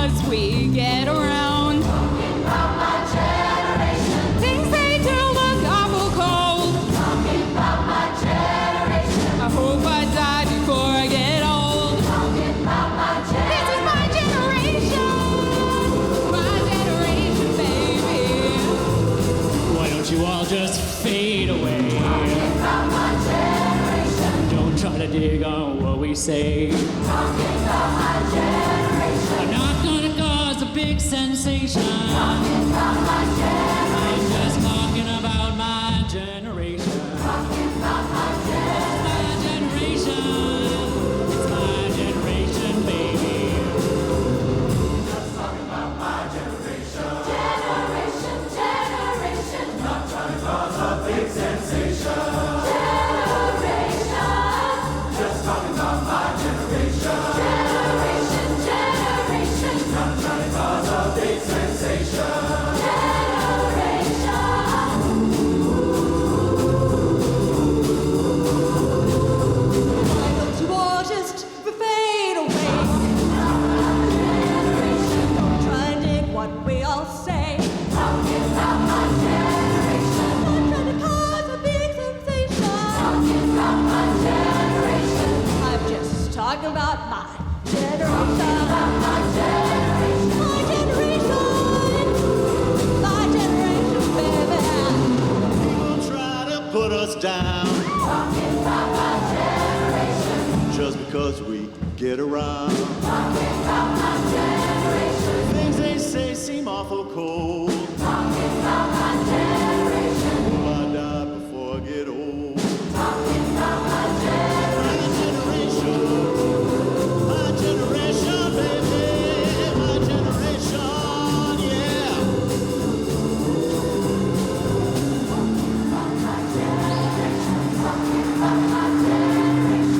because we get around. Talking about my generation. Things they do look awful cold. Talking about my generation. I hope I die before I get old. Talking about my generation. This is my generation. My generation, baby. Why don't you all just fade away? Talking about my generation. Don't try to dig on what we say. Talking about my generation. I'm not gonna cause a big sensation. Talking about my generation. I'm just talking about my generation. Talking about my generation. It's my generation, baby. Just talking about my generation. Generation, generation. Not trying to cause a big sensation. Generation. Just talking about my generation. Generation, generation. Not trying to cause a big sensation. Generation. Why don't you all just fade away? Don't try and dig what we all say. Talking about my generation. Not trying to cause a big sensation. Talking about my generation. I'm just talking about my generation. My generation. My generation. My generation, baby. People try to put us down Talking about my generation. just because we get around. Talking about my generation. Things they say seem awful cold. Talking about my generation. Will I die before I get old? Talking about my generation. My generation, baby, my generation, yeah. Talking about my generation. Talking about my generation.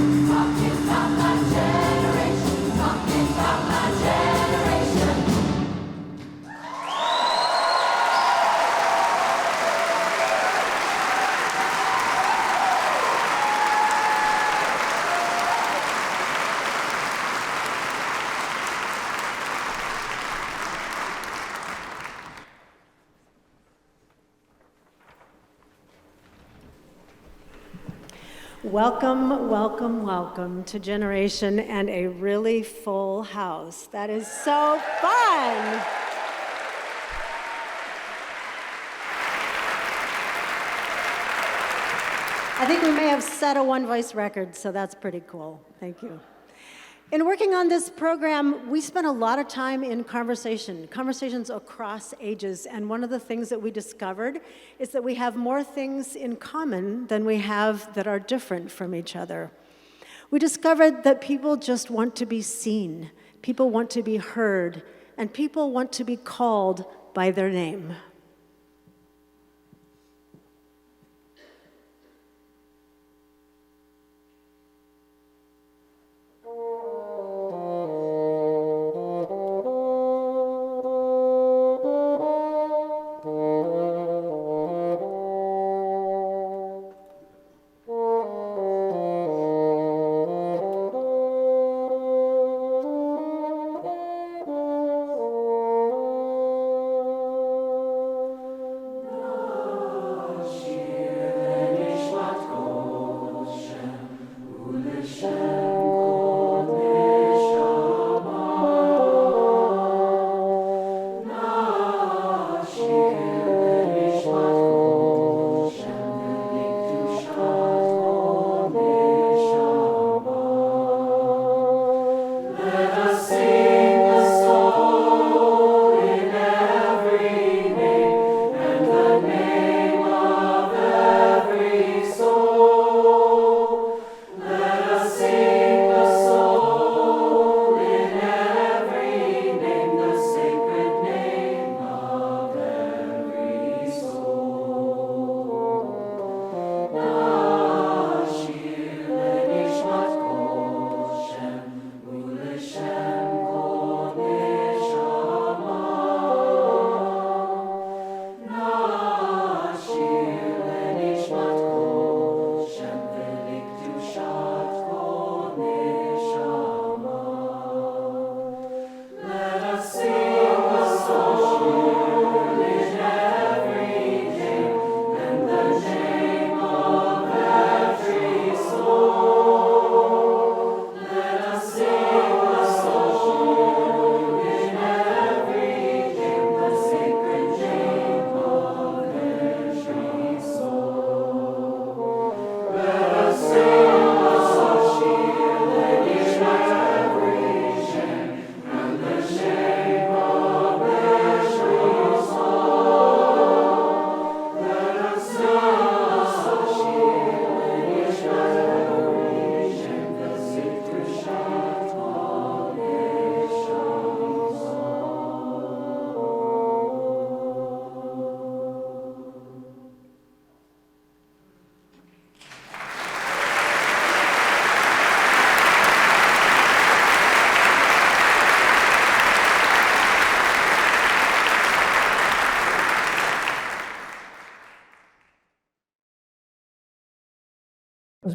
Talking about my generation. Welcome, welcome, welcome to Generation and a really full house. That is so fun. I think we may have set a one-voice record, so that's pretty cool. Thank you. In working on this program, we spent a lot of time in conversations across ages, and one of the things that we discovered is that we have more things in common than we have that are different from each other. We discovered that people just want to be seen, people want to be heard, and people want to be called by their name. Sing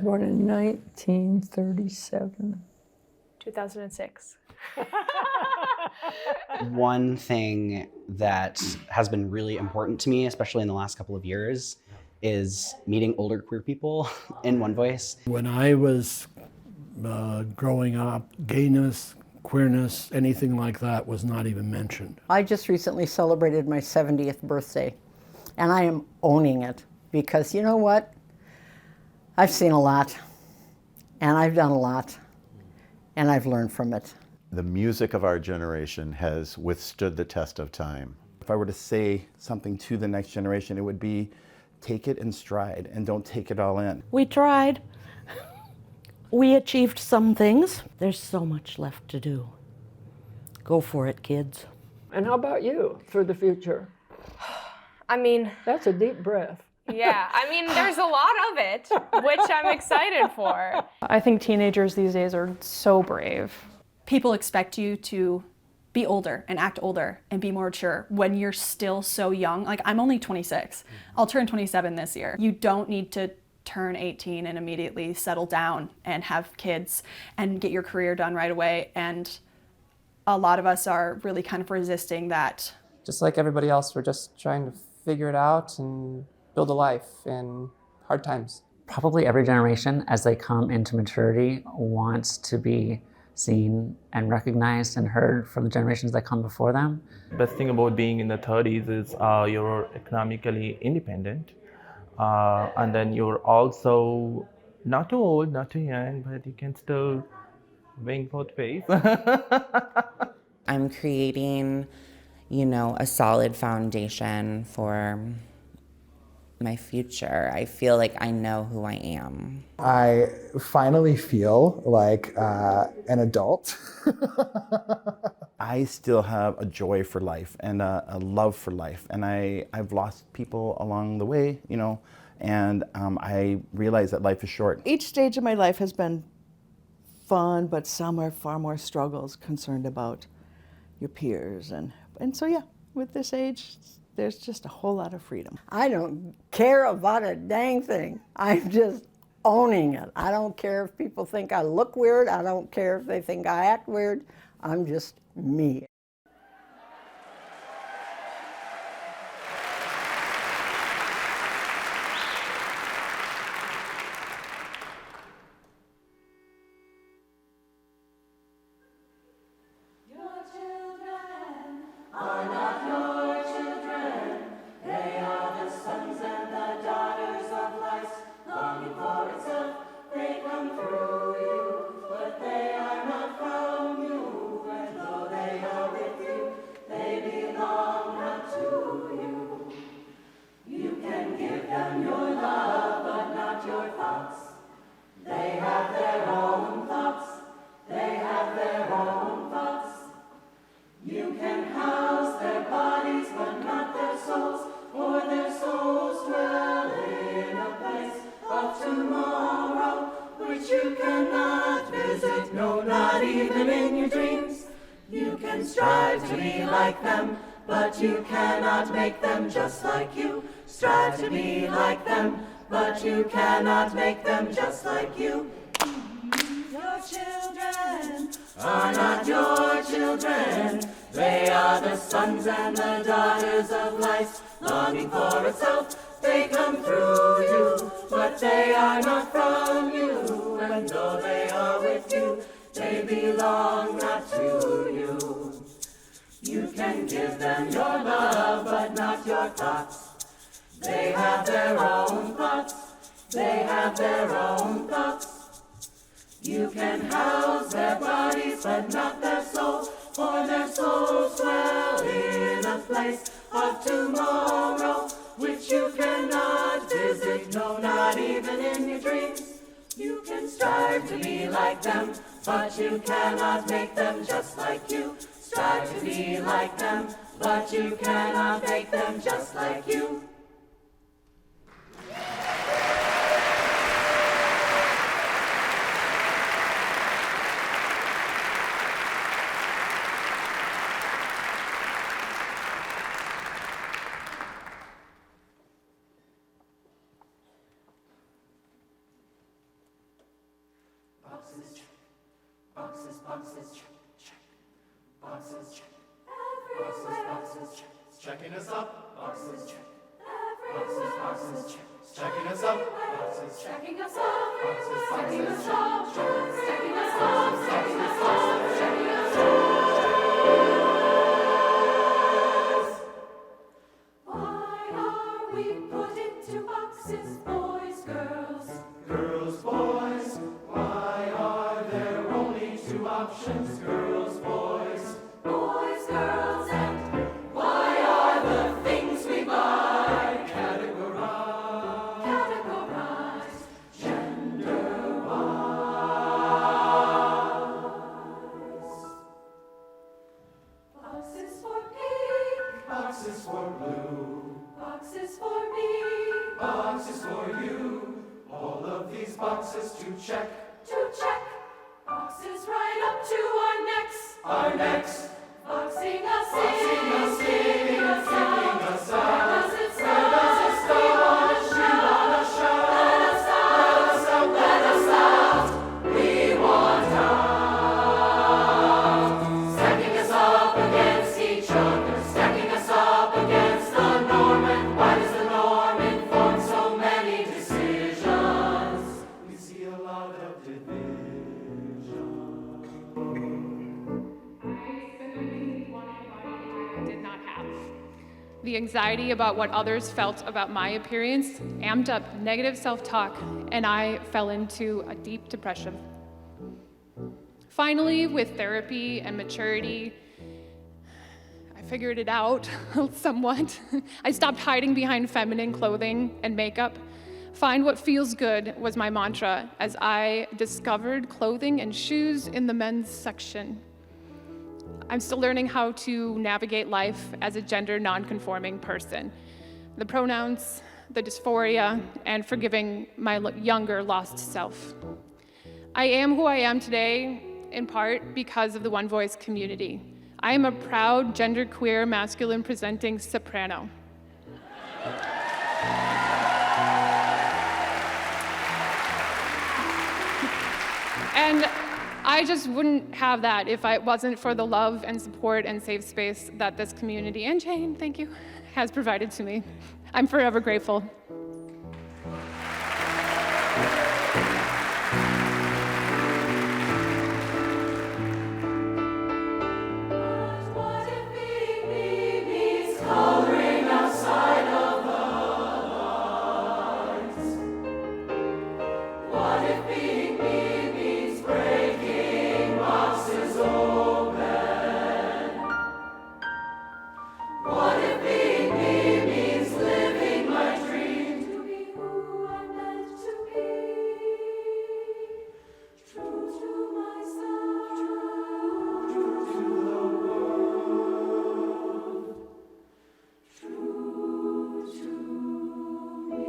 born in 1937. 2006. One thing that has been really important to me, especially in the last couple of years, is meeting older queer people in One Voice. When I was growing up, gayness, queerness, anything like that was not even mentioned. I just recently celebrated my 70th birthday, and I am owning it because you know what? I've seen a lot, and I've done a lot, and I've learned from it. The music of our generation has withstood the test of time. If I were to say something to the next generation, it would be take it in stride and don't take it all in. We tried. We achieved some things. There's so much left to do. Go for it, kids. And how about you for the future? I mean, that's a deep breath. Yeah, I mean, there's a lot of it, which I'm excited for. I think teenagers these days are so brave. People expect you to be older and act older and be more mature when you're still so young. Like, I'm only 26. I'll turn 27 this year. You don't need to turn 18 and immediately settle down and have kids and get your career done right away. And a lot of us are really kind of resisting that. Just like everybody else, we're just trying to figure it out and build a life in hard times. Probably every generation, as they come into maturity, wants to be seen and recognized and heard from the generations that come before them. The best thing about being in the 30s is you're economically independent, and then you're also not too old, not too young, but you can still wing both ways. I'm creating, a solid foundation for my future. I feel like I know who I am. I finally feel like an adult. I still have a joy for life and a love for life. And I've lost people along the way, and I realize that life is short. Each stage of my life has been fun, but some are far more struggles, concerned about your peers. And so, yeah, with this age, there's just a whole lot of freedom. I don't care about a dang thing. I'm just owning it. I don't care if people think I look weird. I don't care if they think I act weird. I'm just me. Are not your children, they are the sons and the daughters of light, longing for itself, they come through you, but they are not from you, and though they are with you, they belong not to you. You can give them your love, but not your thoughts, they have their own thoughts, they have their own thoughts. You can house their bodies, but not their souls, for their souls dwell in a place of tomorrow, which you cannot visit, no, not even in your dreams. You can strive to be like them, but you cannot make them just like you. Strive to be like them, but you cannot make them just like you. Your children are not your children. They are the sons and the daughters of light, longing for itself. They come through you, but they are not from you. And though they are with you, they belong not to you. You can give them your love, but not your thoughts. They have their own thoughts. They have their own thoughts. You can house their bodies, but not their souls, for their souls dwell in a place of tomorrow, which you cannot visit, no, not even in your dreams. You can strive to be like them, but you cannot make them just like you. Strive to be like them, but you cannot make them just like you. Boxes check. Boxes, boxes check, check. Boxes check. Boxes check. Checking us up. Boxes check. Boxes check. Checking us up. Boxes checking us up. Boxes checking us up. Checking us up. Checking us up. Checking us up. Why are we put into boxes, boys, girls? Girls, boys. Why are there only two options? Girls, boys. Boys, girls, and why are the things we buy categorized gender-wise? Boxes for pink. Boxes for blue. Boxes for me. Boxes for you. All of these boxes to check. To check. Boxes right up to our necks. Our necks. Boxing us in. Boxing us in. Keeping us out. Where does it stop? Where does it stop? We want a shout. Let us out. Let us out. Let us out. We want out. Stacking us up against each other. Stacking us up against the norm. And why does the norm inform so many decisions? We see a lot of division. Did not have. The anxiety about what others felt about my appearance amped up negative self-talk, and I fell into a deep depression. Finally, with therapy and maturity, I figured it out somewhat. I stopped hiding behind feminine clothing and makeup. Find what feels good was my mantra as I discovered clothing and shoes in the men's section. I'm still learning how to navigate life as a gender non-conforming person. The pronouns, the dysphoria, and forgiving my younger lost self. I am who I am today in part because of the One Voice community. I am a proud genderqueer masculine presenting soprano. And I just wouldn't have that if it wasn't for the love and support and safe space that this community, and Jane, thank you, has provided to me. I'm forever grateful. What if being me means coloring outside of the lines? What if being me means breaking boxes open? What if being me means living my dream to be who I'm meant to be? True to myself, true to the world, true to me.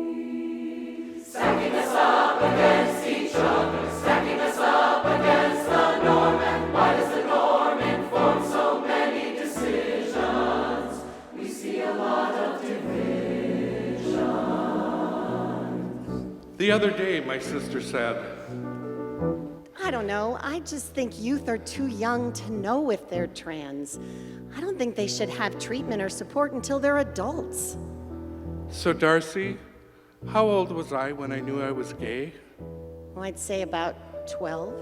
Stacking us up against each other, stacking us up against the norm. And why does the norm inform so many decisions? We see a lot of division. The other day, my sister said, I don't know. I just think youth are too young to know if they're trans. I don't think they should have treatment or support until they're adults. "So, Darcy, how old was I when I knew I was gay? Well, I'd say about 12.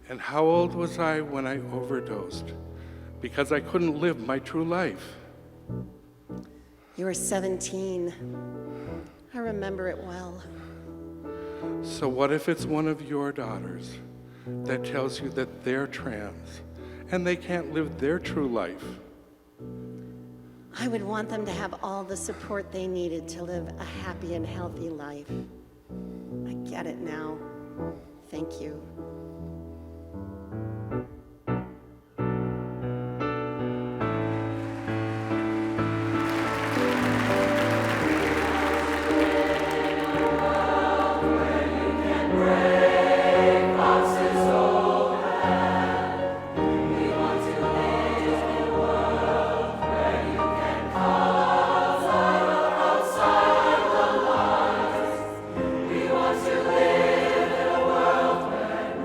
And how old was I when I overdosed? Because I couldn't live my true life." You were 17. I remember it well. So what if it's one of your daughters that tells you that they're trans and they can't live their true life? I would want them to have all the support they needed to live a happy and healthy life. I get it now. Thank you. We want to live in a world where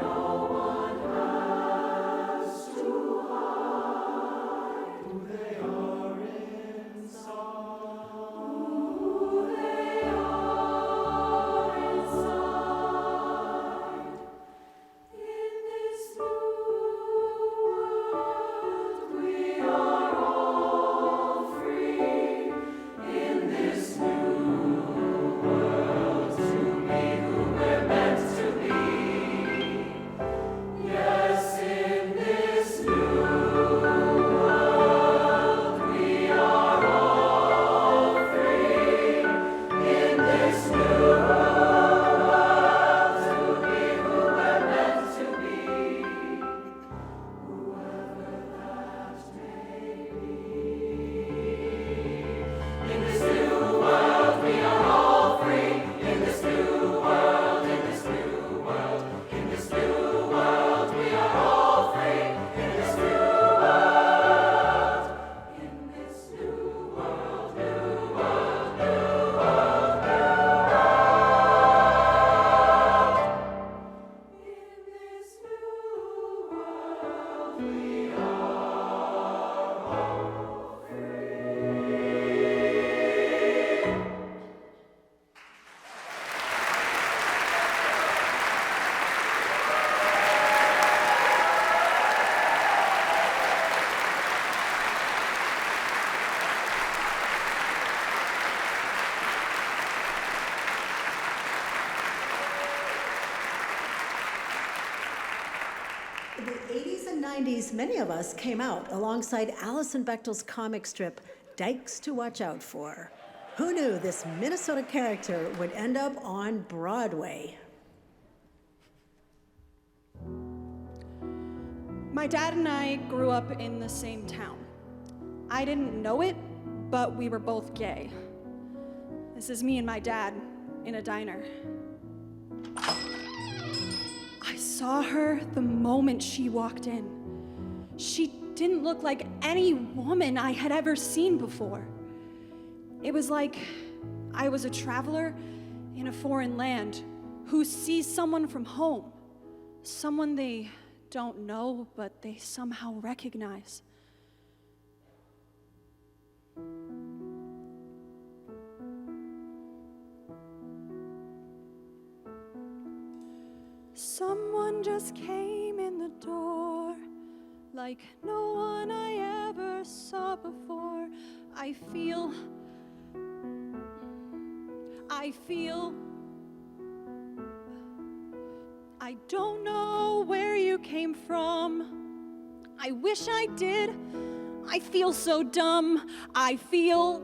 In the 80s and 90s, many of us came out alongside Alison Bechdel's comic strip, Dykes to Watch Out For. Who knew this Minnesota character would end up on Broadway? My dad and I grew up in the same town. I didn't know it, but we were both gay. This is me and my dad in a diner. I saw her the moment she walked in. She didn't look like any woman I had ever seen before. It was like I was a traveler in a foreign land who sees someone from home, someone they don't know, but they somehow recognize. Someone just came in the door, like no one I ever saw before. I feel I don't know where you came from. I wish I did. I feel so dumb. I feel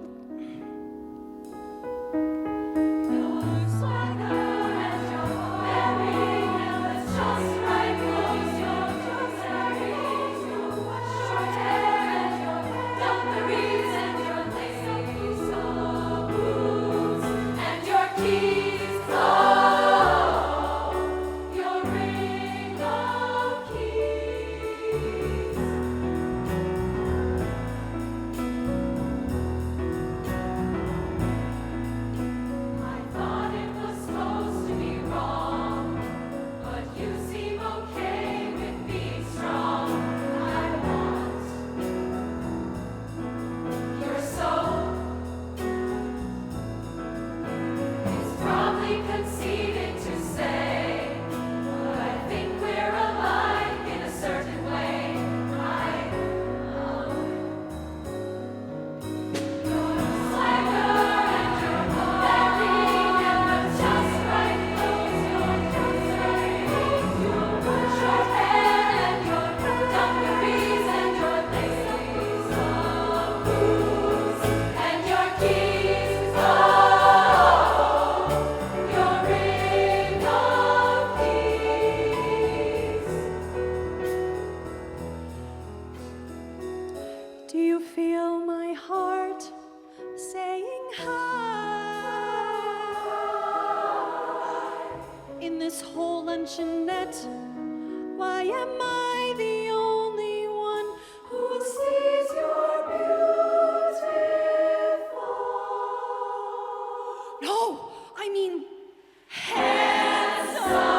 luncheonette. Why am I the only one who sees you're beautiful? No, I mean handsome.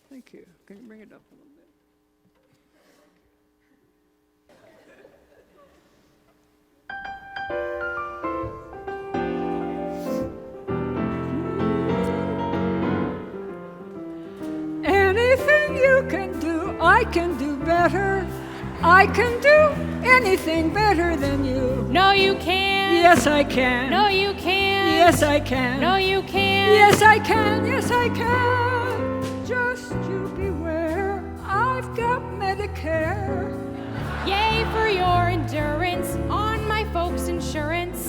Thank you. Can you bring it up a little bit? Anything you can do, I can do better. I can do anything better than you. No, you can't. Yes, I can. No, you can't. Yes, I can. No, you can't. Yes, I can. Yes, I can. Just you beware. I've got Medicare. Yay for your endurance on my folks' insurance.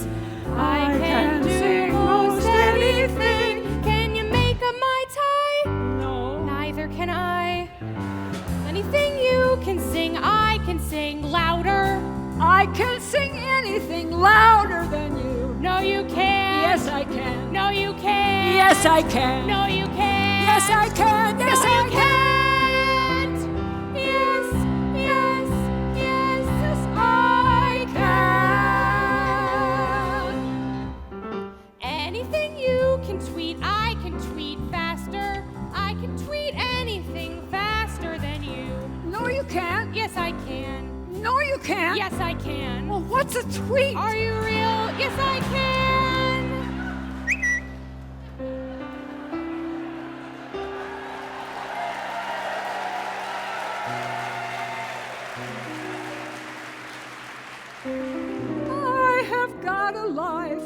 louder than you. No, you can't. Yes, I can. No, you can't. Yes, I can. No, you can't. Yes, I can. Yes, No, I you can. can't. Yes, yes, yes, Yes, I can. Anything you can tweet, I can tweet faster. I can tweet anything faster than you. No, you can't. Yes, I can. No, you can't. Yes, I can. Well, what's a tweet? Are you real? Yes, I can. I have got a life,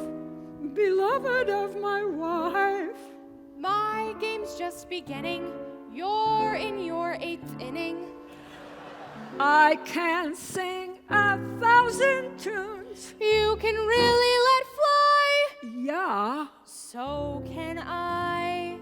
beloved of my wife. My game's just beginning. You're in your 8th inning. I can sing 1,000 tunes. You can really let fly. Yeah. So can I.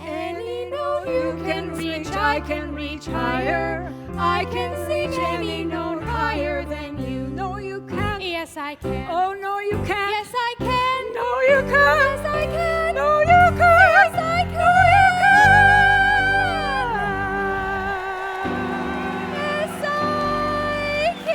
Any note you can reach, I can reach higher. I can sing any note higher than you. No, you can't. Yes, I can. Oh, no, you can't. Yes, I can. No, you can't. Yes, I can. No, you can't. Yes, I can. No, you Yes, I can.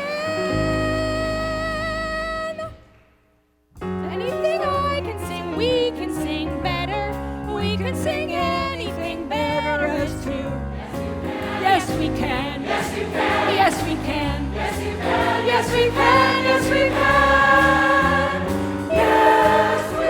Anything I can sing, we can sing better. We can sing anything better as two. Yes, we can. Yes, you can. Yes, we can. Yes, you can. Yes, we can. Yes, we can. Yes, we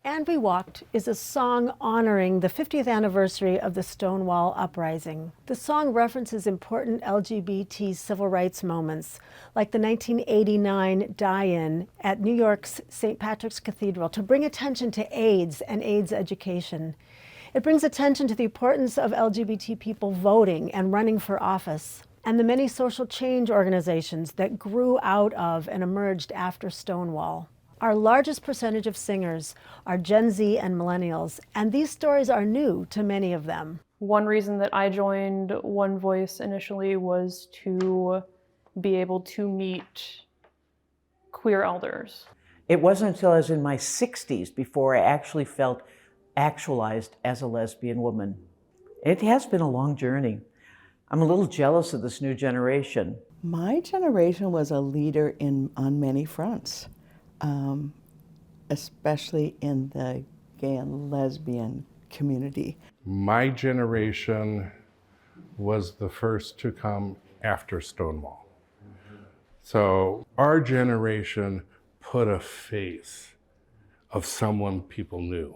And We Walked is a song honoring the 50th anniversary of the Stonewall Uprising. The song references important LGBT civil rights moments, like the 1989 die-in at New York's St. Patrick's Cathedral to bring attention to AIDS and AIDS education. It brings attention to the importance of LGBT people voting and running for office, and the many social change organizations that grew out of and emerged after Stonewall. Our largest percentage of singers are Gen Z and millennials, and these stories are new to many of them. One reason that I joined One Voice initially was to be able to meet queer elders. It wasn't until I was in my 60s before I actually felt actualized as a lesbian woman. It has been a long journey. I'm a little jealous of this new generation. My generation was a leader on many fronts. Especially in the gay and lesbian community. My generation was the first to come after Stonewall. So our generation put a face of someone people knew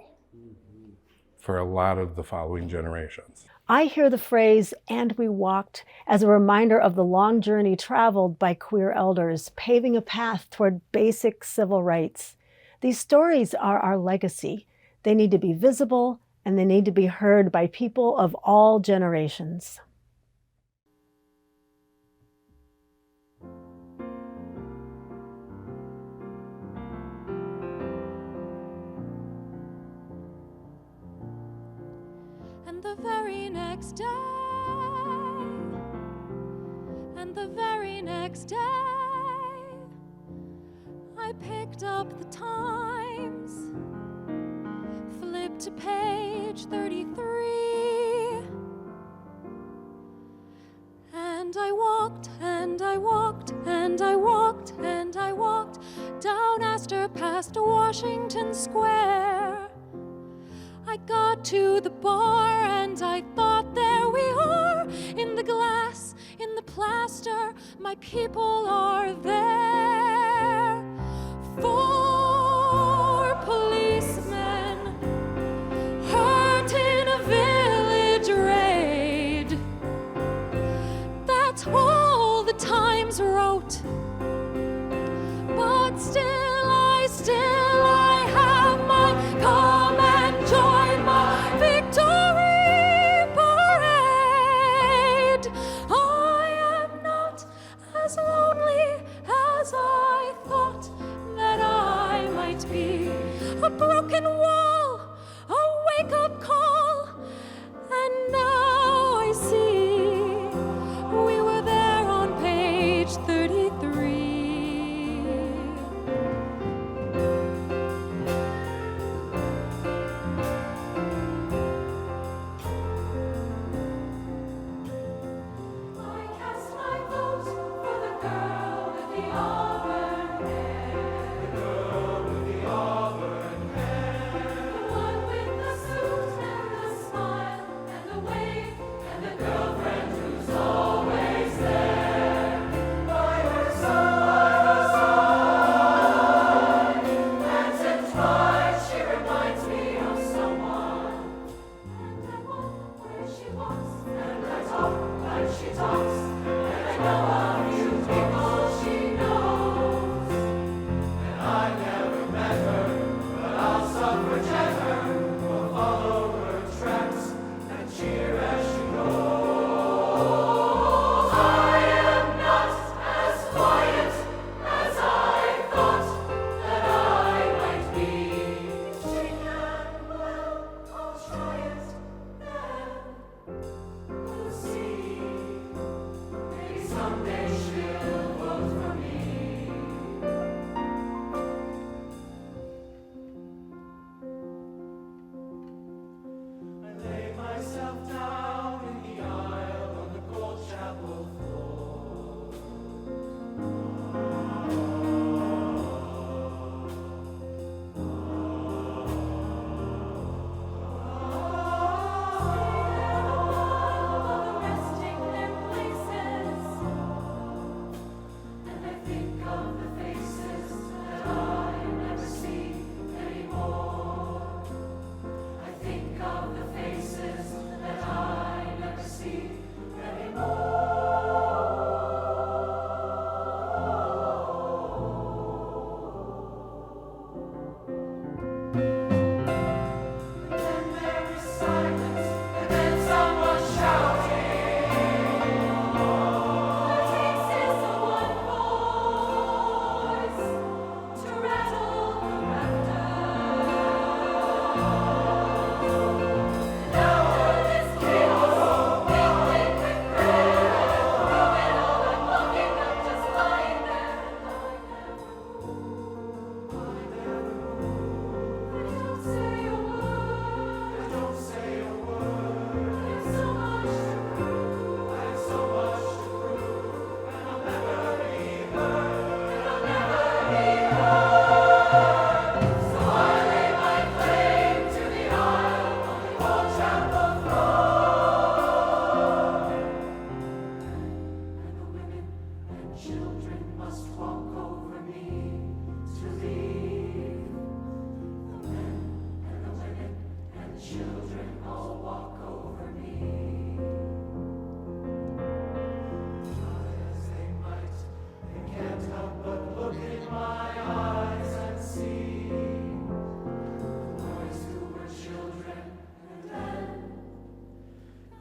for a lot of the following generations. I hear the phrase, "and we walked," as a reminder of the long journey traveled by queer elders, paving a path toward basic civil rights. These stories are our legacy. They need to be visible, and they need to be heard by people of all generations. And the very next day, and the very next day, I picked up the Times, flipped to page 33, and I walked, and I walked, and I walked, and I walked down Astor past Washington Square. I got to the bar and I thought, there we are, in the glass, in the plaster, my people are there. 4 policemen hurt in a village raid. That's all the Times wrote. But still I have my come and join my someday she'll vote for me. I lay myself down in the aisle on the cold chapel floor. Resting their places, and I think of the faces that I never see anymore. I think of the faces that I never see Then there is silence, and then someone shouting. What it takes is one voice to rattle the rafters. And after this chaos, we think with prayer, through it all I'm looking up, just lying there, and I don't say a word. I don't say a word. I have so much to prove. I have so much to prove, and I'll never be heard. And I'll never be heard. So I lay my claim to the aisle on the old chapel floor. And the women and children must walk over me to leave. The men and the women and children all walk over me. Try as they might, they can't help but look in my eyes and see the boys who were children, and then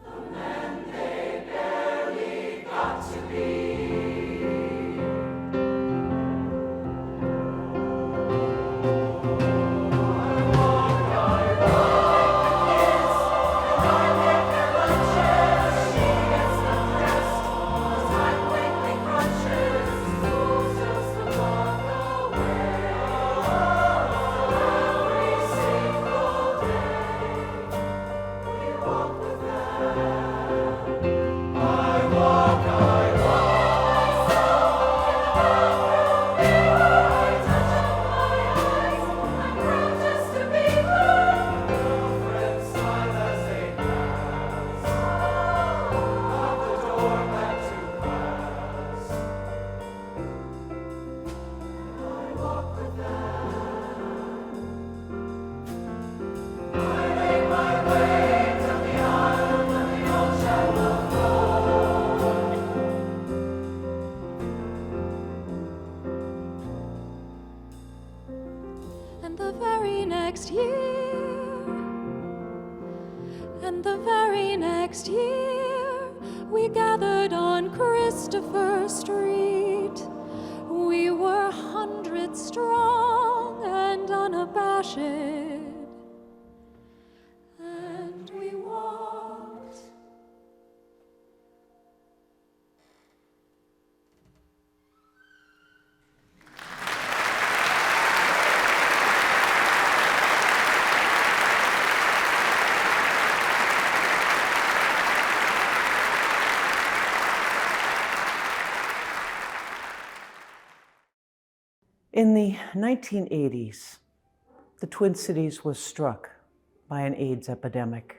the men they barely got to be. And the very next year, and the very next year, we gathered on Christopher Street. We were 100 strong and unabashed, and we walked. In the 1980s, the Twin Cities was struck by an AIDS epidemic.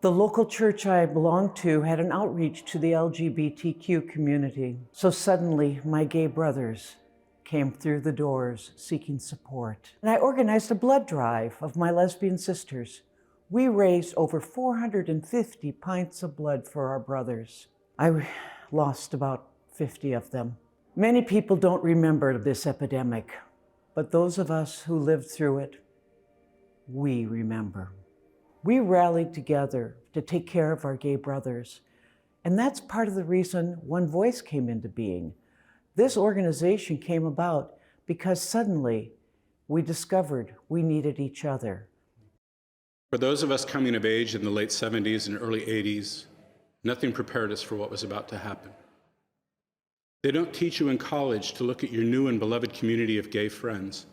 The local church I belonged to had an outreach to the LGBTQ community. So suddenly, my gay brothers came through the doors seeking support. And I organized a blood drive of my lesbian sisters. We raised over 450 pints of blood for our brothers. I lost about 50 of them. Many people don't remember this epidemic, but those of us who lived through it, we remember. We rallied together to take care of our gay brothers, and that's part of the reason One Voice came into being. This organization came about because suddenly we discovered we needed each other. For those of us coming of age in the late 70s and early 80s, Nothing prepared us for what was about to happen. They don't teach you in college to look at your new and beloved community of gay friends,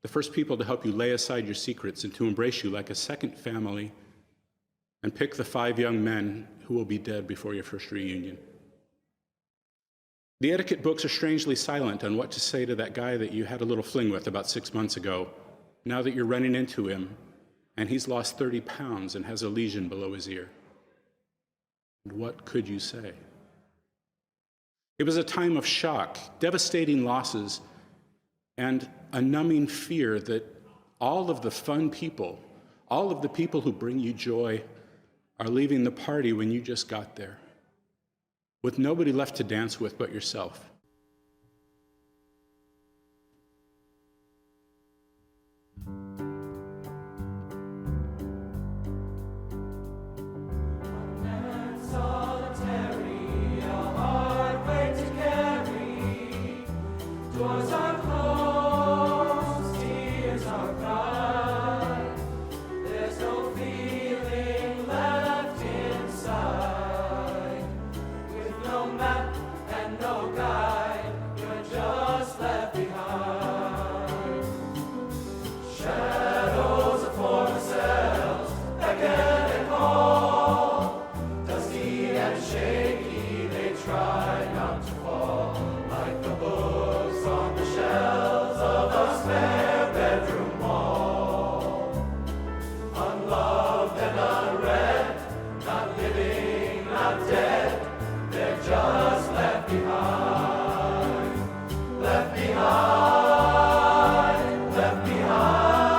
the first people to help you lay aside your secrets and to embrace you like a second family, and pick the 5 young men who will be dead before your first reunion. The etiquette books are strangely silent on what to say to that guy that you had a little fling with about 6 months ago, now that you're running into him, and he's lost 30 pounds and has a lesion below his ear. And what could you say? It was a time of shock, devastating losses, and a numbing fear that all of the fun people, all of the people who bring you joy, are leaving the party when you just got there, with nobody left to dance with but yourself. Doors are closed, tears are cried. There's no feeling left inside. With no map and no guide, you're just left behind. Shadows of former selves beckon and call. Dusty and shaky, they try not to fall. Like the books on the shelves of a spare bedroom wall. Unloved and unread, not living, not dead, they're just left behind. Left behind, left behind.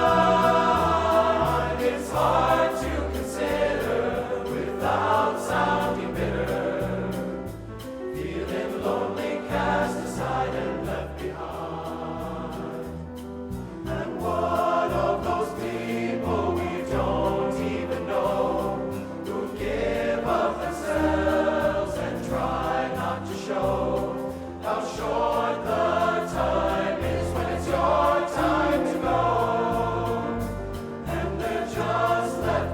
It's hard to consider without sounding bitter. Feeling lonely, cast aside and left behind. And what of those people we don't even know, who give up themselves and try not to show how short the time is when it's your time to go. And they're just left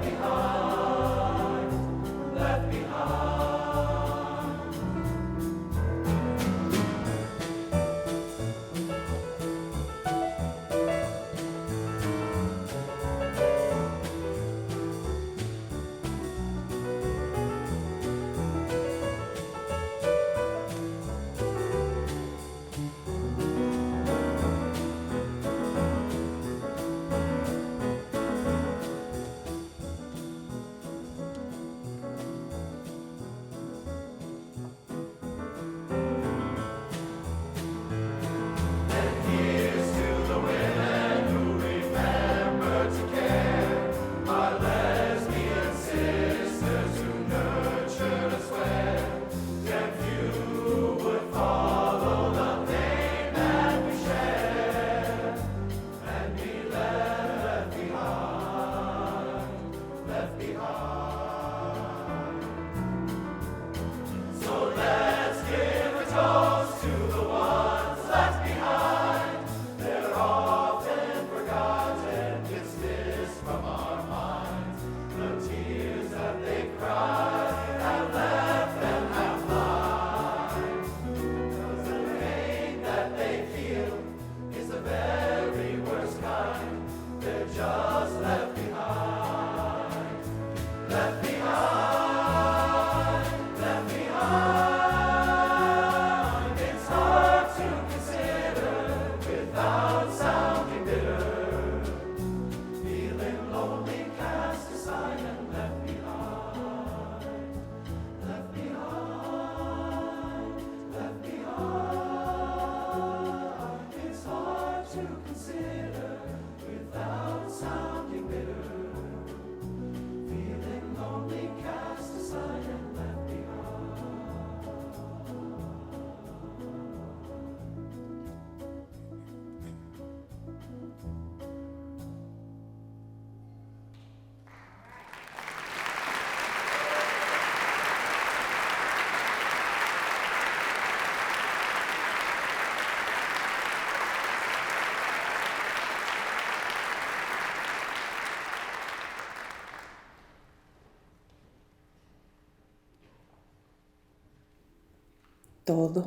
Todos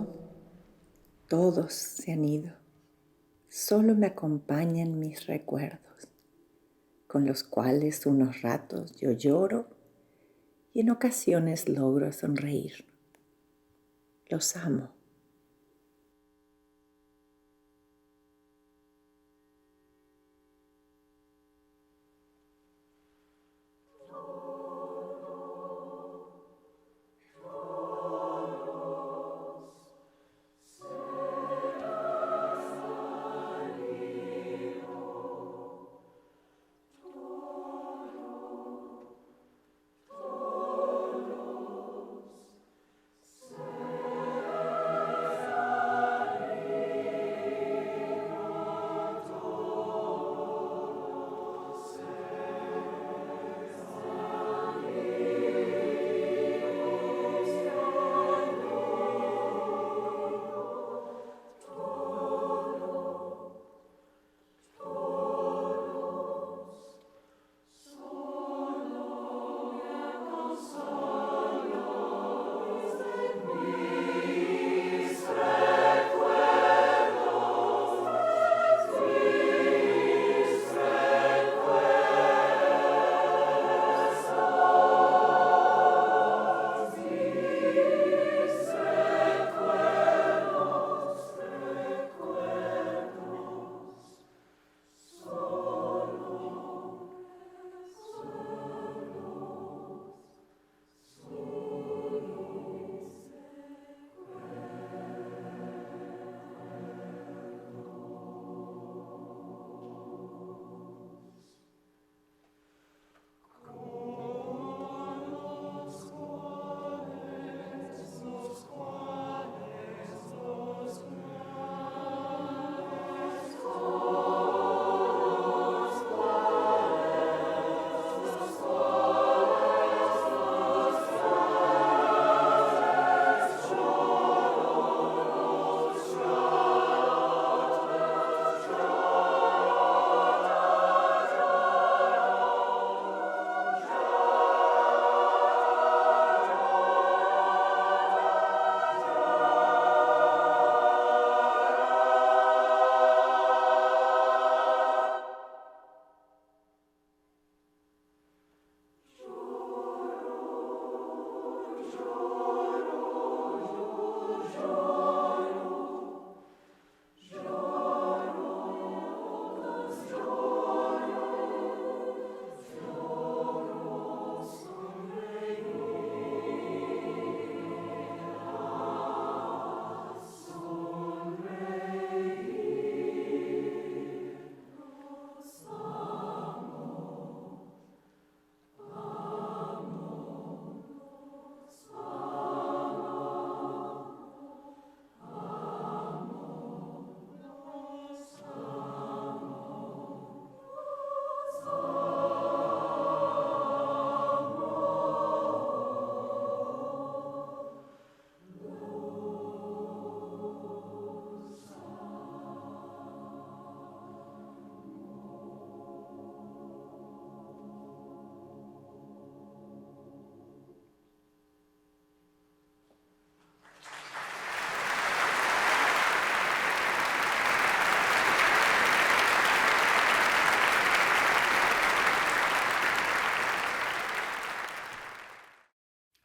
se han ido. Solo me acompañan mis recuerdos, con los cuales unos ratos yo lloro y en ocasiones logro sonreír. Los amo.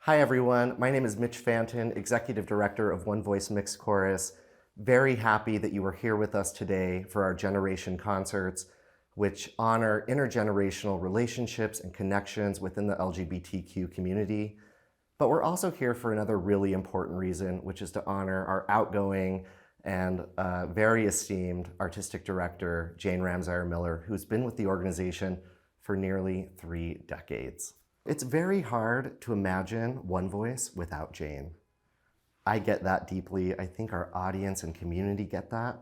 Hi everyone, my name is Mitch Fanton, Executive Director of One Voice Mixed Chorus. Very happy that you are here with us today for our Generation Concerts, which honor intergenerational relationships and connections within the LGBTQ community. But we're also here for another really important reason, which is to honor our outgoing and very esteemed Artistic Director, Jane Ramsire Miller, who's been with the organization for nearly 3 decades. It's very hard to imagine One Voice without Jane. I get that deeply. I think our audience and community get that.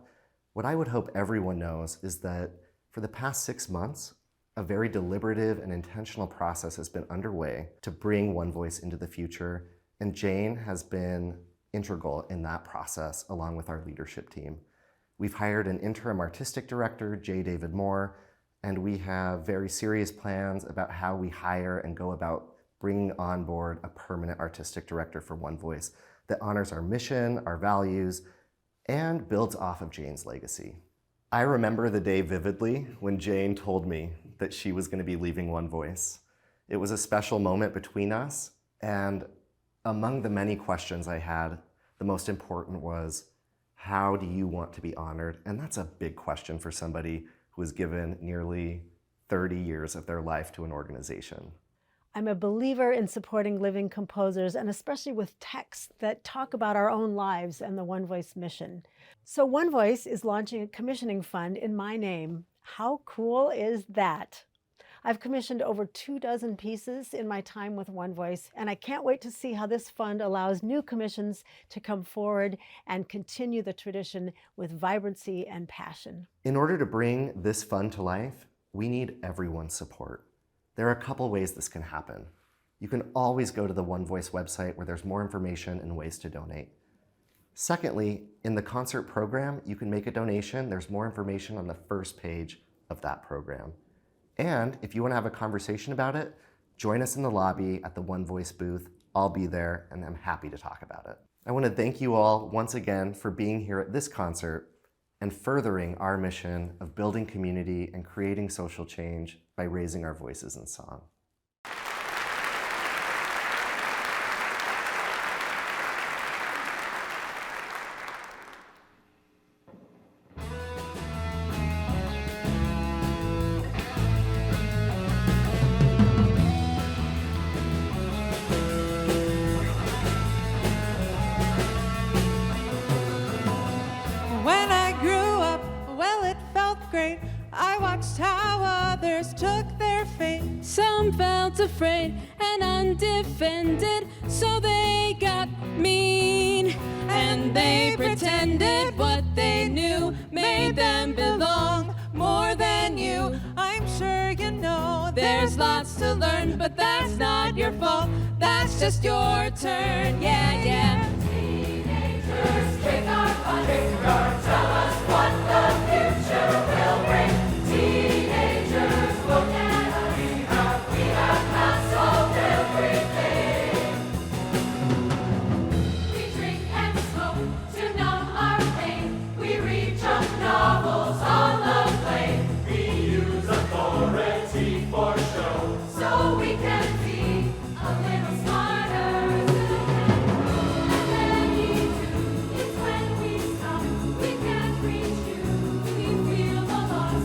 What I would hope everyone knows is that for the past 6 months, a very deliberative and intentional process has been underway to bring One Voice into the future, and Jane has been integral in that process along with our leadership team. We've hired an interim artistic director, J. David Moore, and we have very serious plans about how we hire and go about bringing on board a permanent artistic director for One Voice that honors our mission, our values, and builds off of Jane's legacy. I remember the day vividly when Jane told me that she was going to be leaving One Voice. It was a special moment between us, and among the many questions I had, the most important was, how do you want to be honored? And that's a big question for somebody who has given nearly 30 years of their life to an organization. I'm a believer in supporting living composers, and especially with texts that talk about our own lives and the One Voice mission. So One Voice is launching a commissioning fund in my name. How cool is that? I've commissioned over 24 pieces in my time with One Voice, and I can't wait to see how this fund allows new commissions to come forward and continue the tradition with vibrancy and passion. In order to bring this fund to life, we need everyone's support. There are a couple ways this can happen. You can always go to the One Voice website where there's more information and ways to donate. Secondly, in the concert program, you can make a donation. There's more information on the first page of that program. And if you want to have a conversation about it, join us in the lobby at the One Voice booth. I'll be there and I'm happy to talk about it. I want to thank you all once again for being here at this concert and furthering our mission of building community and creating social change by raising our voices in song. When I grew up, well, it felt great. I watched how others took their fate. Some felt afraid and undefended, so they got mean. And they pretended what they knew made them belong more than you. I'm sure you know there's lots to learn, but that's not your fault. That's just your turn, yeah, yeah. Teenagers, take our fun, tell us what the future will bring. Teenagers, look at us, we have not solved everything. We drink and smoke to numb our pain. We read junk novels on the plane. We use authority for show, so we can be a little smarter. And then you do, it's when we stop. We can't reach you, we feel the loss.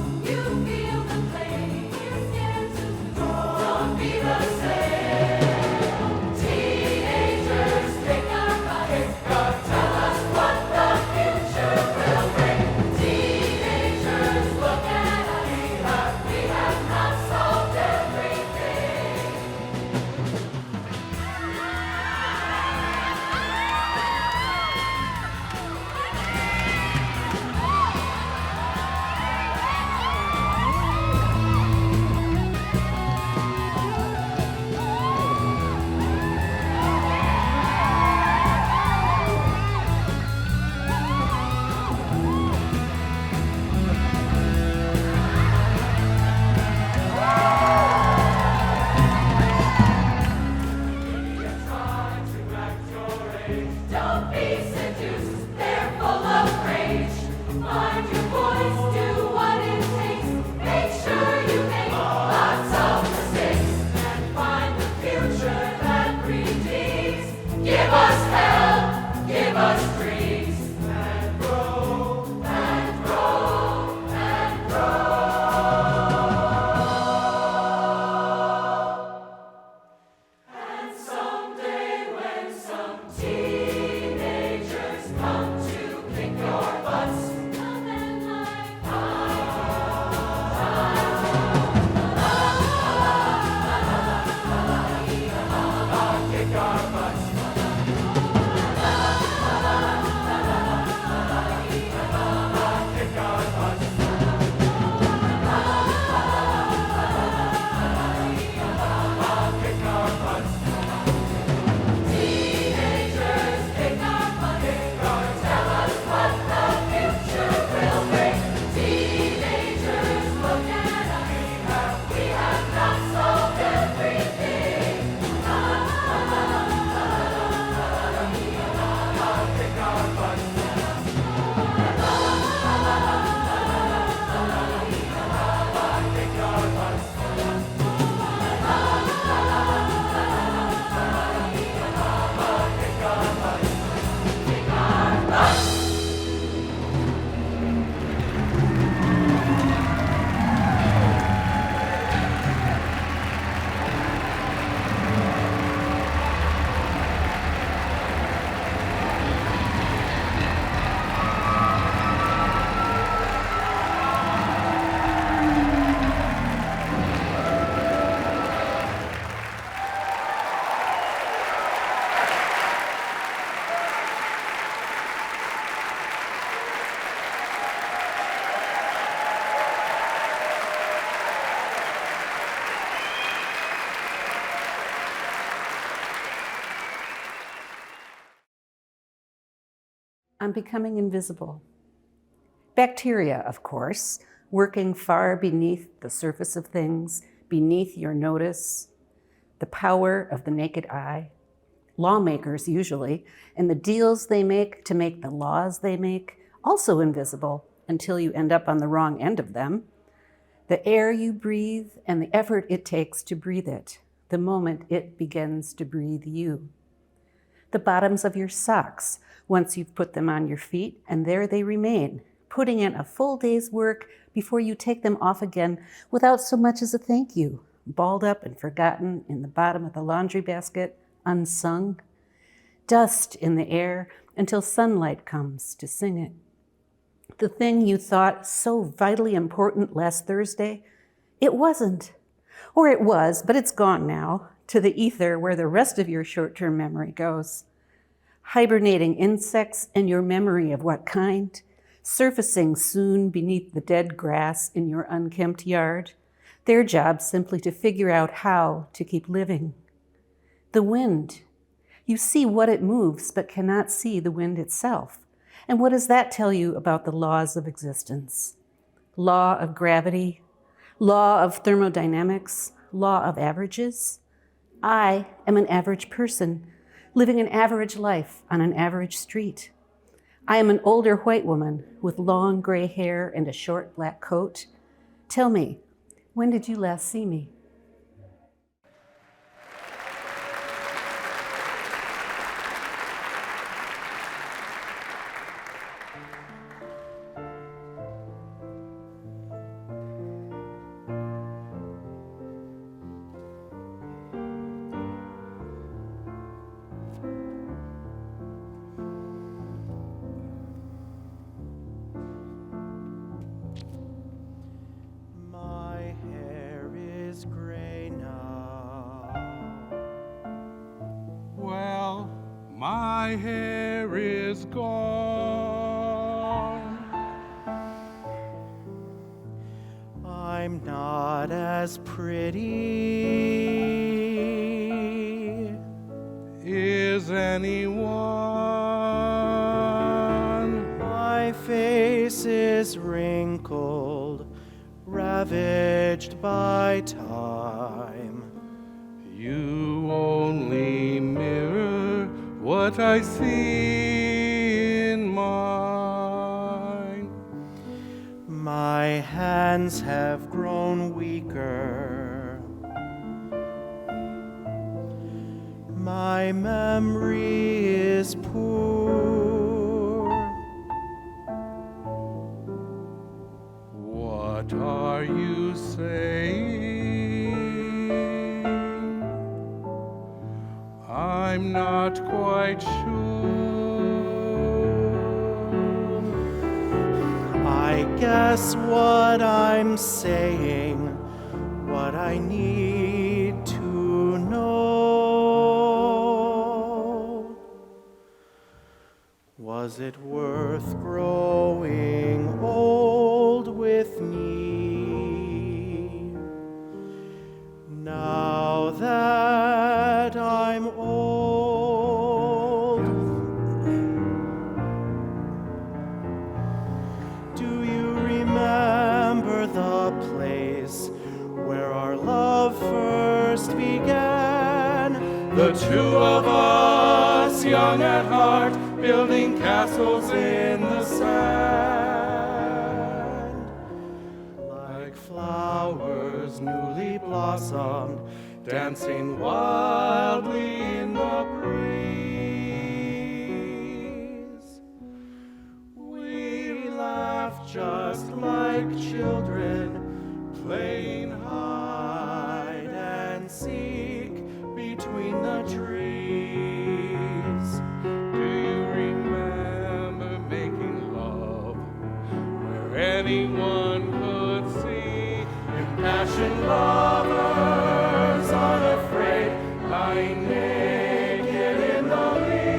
I'm becoming invisible. Bacteria, of course, working far beneath the surface of things, beneath your notice, the power of the naked eye. Lawmakers, usually, and the deals they make to make the laws they make, also invisible until you end up on the wrong end of them. The air you breathe and the effort it takes to breathe it, the moment it begins to breathe you. The bottoms of your socks, once you've put them on your feet, and there they remain, putting in a full day's work before you take them off again without so much as a thank you, balled up and forgotten in the bottom of the laundry basket, unsung. Dust in the air until sunlight comes to sing it. The thing you thought so vitally important last Thursday, it wasn't. Or it was, but it's gone now, to the ether where the rest of your short-term memory goes. Hibernating insects and your memory of what kind, surfacing soon beneath the dead grass in your unkempt yard, their job simply to figure out how to keep living. The wind. You see what it moves, but cannot see the wind itself. And what does that tell you about the laws of existence? Law of gravity, law of thermodynamics, law of averages? I am an average person, living an average life on an average street. I am an older white woman with long gray hair and a short black coat. Tell me, when did you last see me? My hair is gone. I'm not as pretty. Is anyone? My face is wrinkled, ravaged by time. You only mirror what I see in mine. My hands have grown weaker. My memory is poor. What are you saying? I'm not quite sure. I guess what I'm saying, what I need to know. Was it worth growing old with me? Now that I'm old, do you remember the place where our love first began? The two of us, young at heart, building castles in the sand. Like flowers newly blossomed, dancing wildly in the breeze. We laughed just like children, playing hide and seek between the trees. Do you remember making love where anyone could see? Impassioned lovers, unafraid, lying naked in the leaves.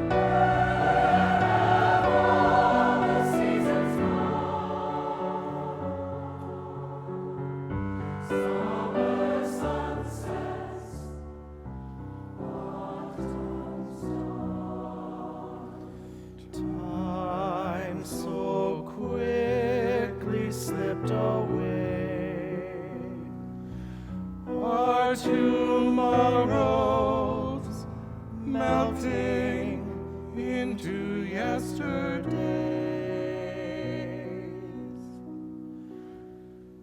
Where have all the seasons gone? Summer sunsets, autumn storms. tomorrows melting into yesterdays.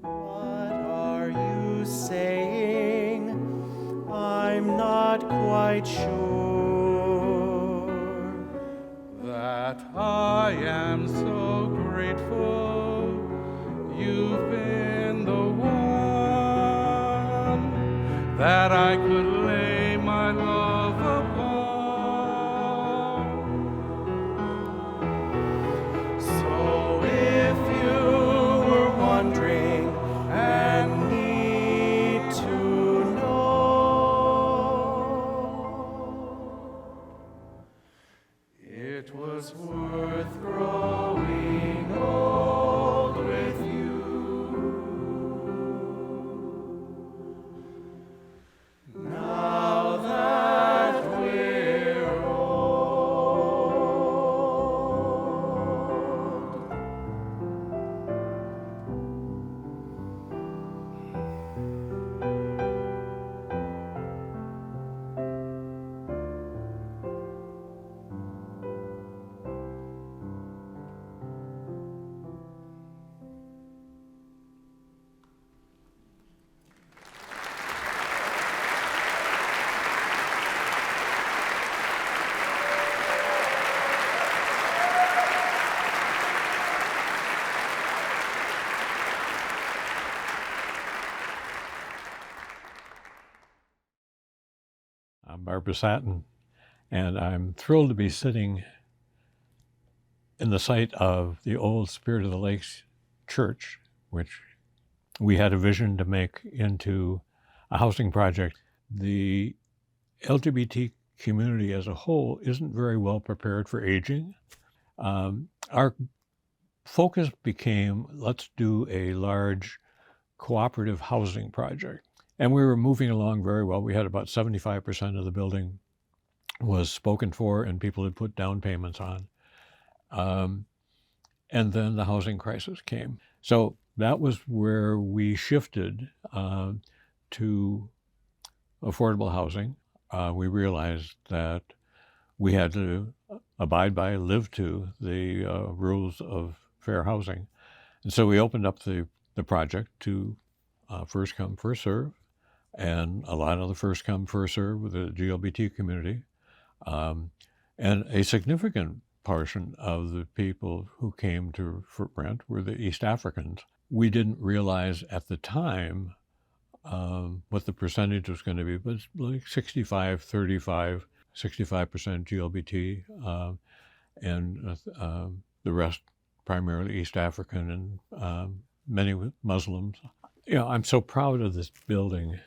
What are you saying? I'm not quite sure. That I am so grateful you've been the one that I could lay my love upon. So if you were wondering and need to know, it was worth growing old with you. Now that we're old. I'm Barbara Satin, and I'm thrilled to be sitting in the site of the old Spirit of the Lakes Church, which we had a vision to make into a housing project. The LGBT community as a whole isn't very well prepared for aging. Our focus became, let's do a large cooperative housing project. And we were moving along very well. We had about 75% of the building was spoken for and people had put down payments on. And then the housing crisis came. So that was where we shifted to affordable housing. We realized that we had to abide by, live to the rules of fair housing. And so we opened up the project to first come, first serve, and a lot of the first come, first serve with the GLBT community. And a significant portion of the people who came for rent were the East Africans. We didn't realize at the time what the percentage was going to be, but it's like 65, 35, 65% GLBT, and the rest primarily East African and many Muslims. You know, I'm so proud of this building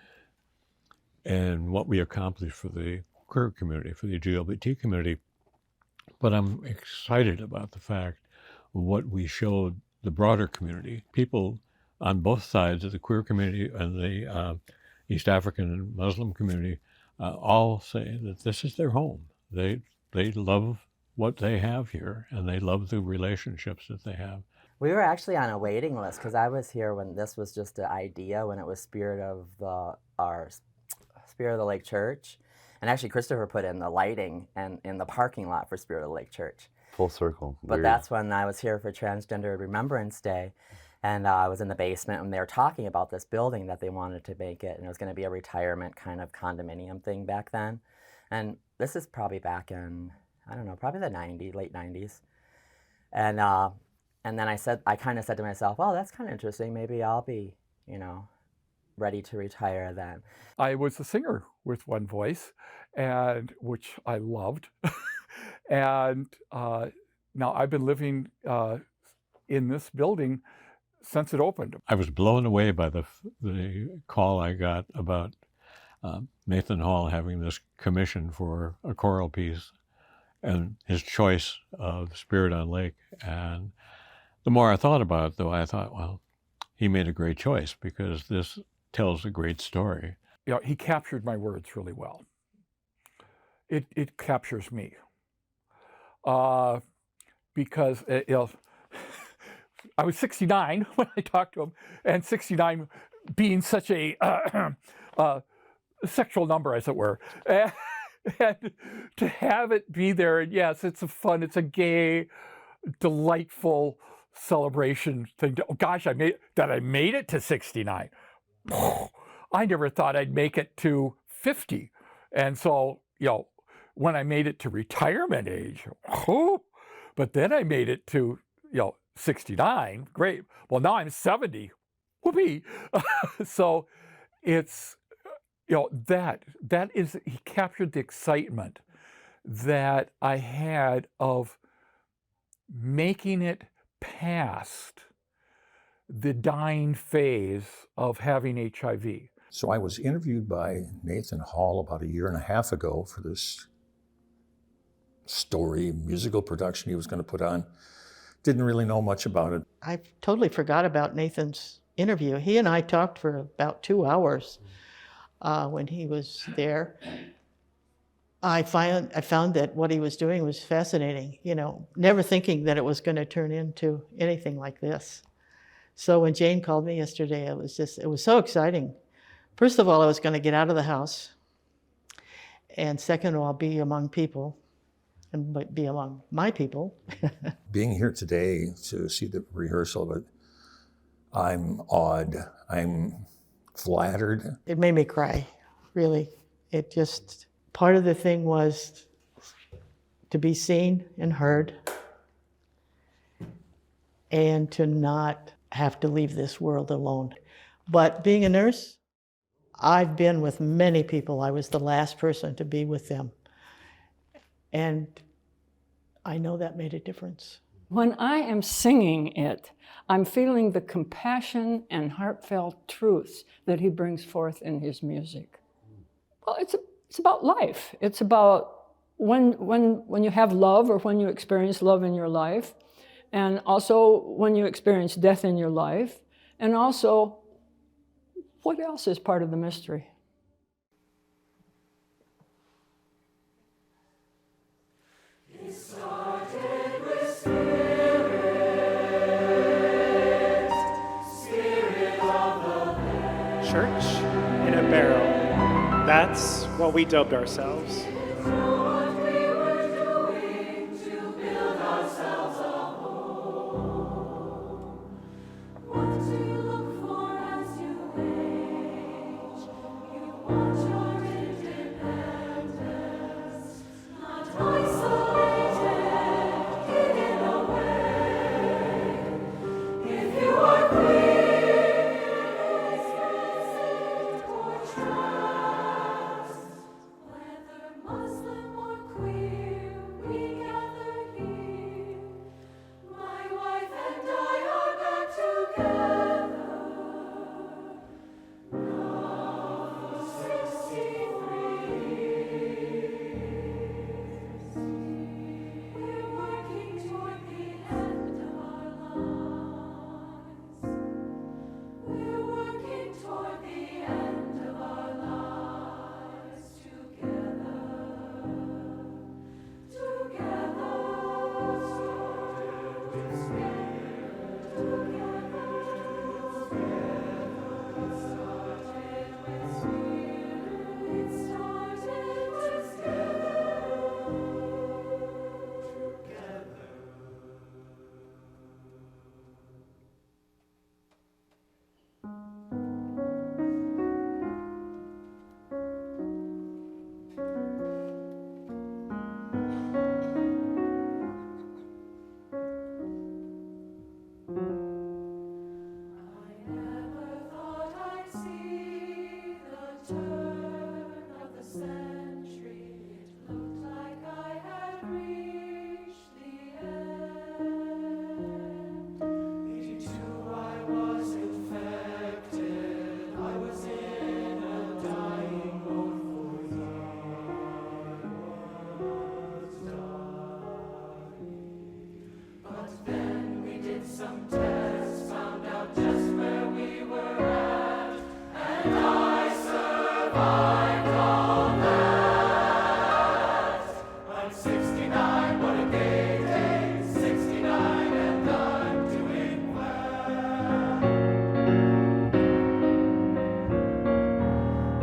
and what we accomplished for the queer community, for the GLBT community, but I'm excited about the fact of what we showed the broader community. People on both sides of the queer community and the East African and Muslim community all say that this is their home. They love what they have here, and they love the relationships that they have. We were actually on a waiting list because I was here when this was just an idea, when it was Spirit of the Lake Church. And actually Christopher put in the lighting and in the parking lot for Spirit of the Lake Church. Full circle. But that's when I was here for Transgender Remembrance Day. And I was in the basement and they were talking about this building that they wanted to make it. And it was going to be a retirement kind of condominium thing back then. And this is probably back in, I don't know, probably the 90s, late 90s. And then I kind of said to myself, oh, that's kind of interesting. Maybe I'll be, you know, ready to retire then. I was a singer with One Voice, and which I loved. And now I've been living in this building since it opened. I was blown away by the call I got about Nathan Hall having this commission for a choral piece and his choice of Spirit on Lake. And the more I thought about it, though, I thought, well, he made a great choice because this tells a great story. Yeah, he captured my words really well. It captures me. Because I was 69 when I talked to him, and 69 being such a sexual number, as it were. And to have it be there, and yes, it's a gay, delightful celebration thing. Oh gosh, I made it to 69. I never thought I'd make it to 50. And so, when I made it to retirement age, but then I made it to, 69, great. Well, now I'm 70, whoopee. So it's, that is, he captured the excitement that I had of making it past the dying phase of having HIV. So I was interviewed by Nathan Hall about 1.5 years ago for this story, musical production he was going to put on. Didn't really know much about it. I totally forgot about Nathan's interview. He and I talked for about 2 hours when he was there. I found that what he was doing was fascinating, never thinking that it was going to turn into anything like this. So when Jane called me yesterday, it was so exciting. First of all, I was going to get out of the house. And second of all, be among people and be among my people. Being here today to see the rehearsal of it, I'm awed. I'm flattered. It made me cry, really. Part of the thing was to be seen and heard and to not have to leave this world alone. But being a nurse, I've been with many people. I was the last person to be with them. And I know that made a difference. When I am singing it, I'm feeling the compassion and heartfelt truths that he brings forth in his music. Well, it's about life. It's about when you have love or when you experience love in your life, and also when you experience death in your life, and also what else is part of the mystery? Church in a barrel. That's what we dubbed ourselves.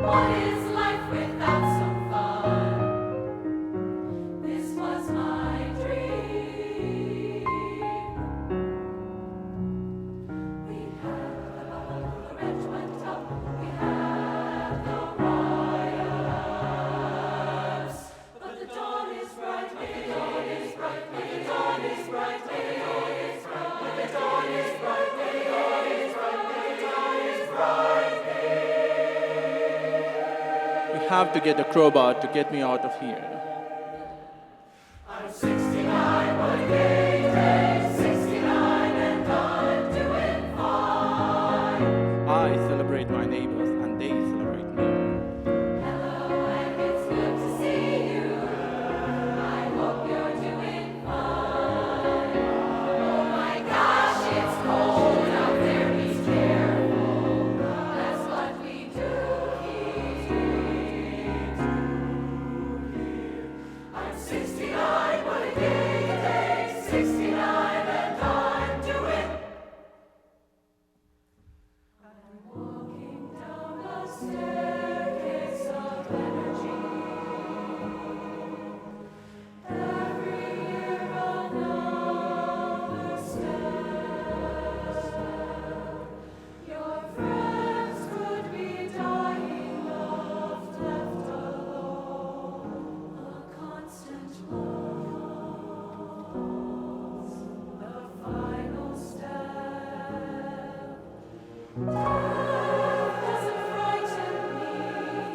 What is life? have to get a crowbar to get me out of here. I'm 69, what a gay day, 69 and I'm doing fine. I celebrate my neighbors and they celebrate me. Hello, and it's good to see you. I hope you're doing fine. Oh my gosh, it's cold out there, be careful. That's what we do here. I'm 69, what a gay day, 69 and I'm doing. I'm walking down the staircase of energy. Every year another step. Your friends could be dying, love left alone. A constant loss. The final step. Death doesn't frighten me,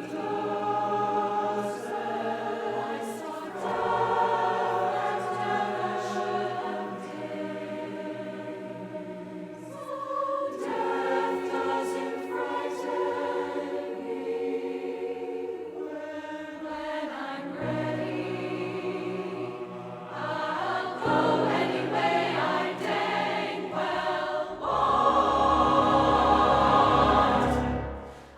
does it? I saw death and never should have days. Death doesn't frighten me. When I'm ready, I'll go any way I dang well want.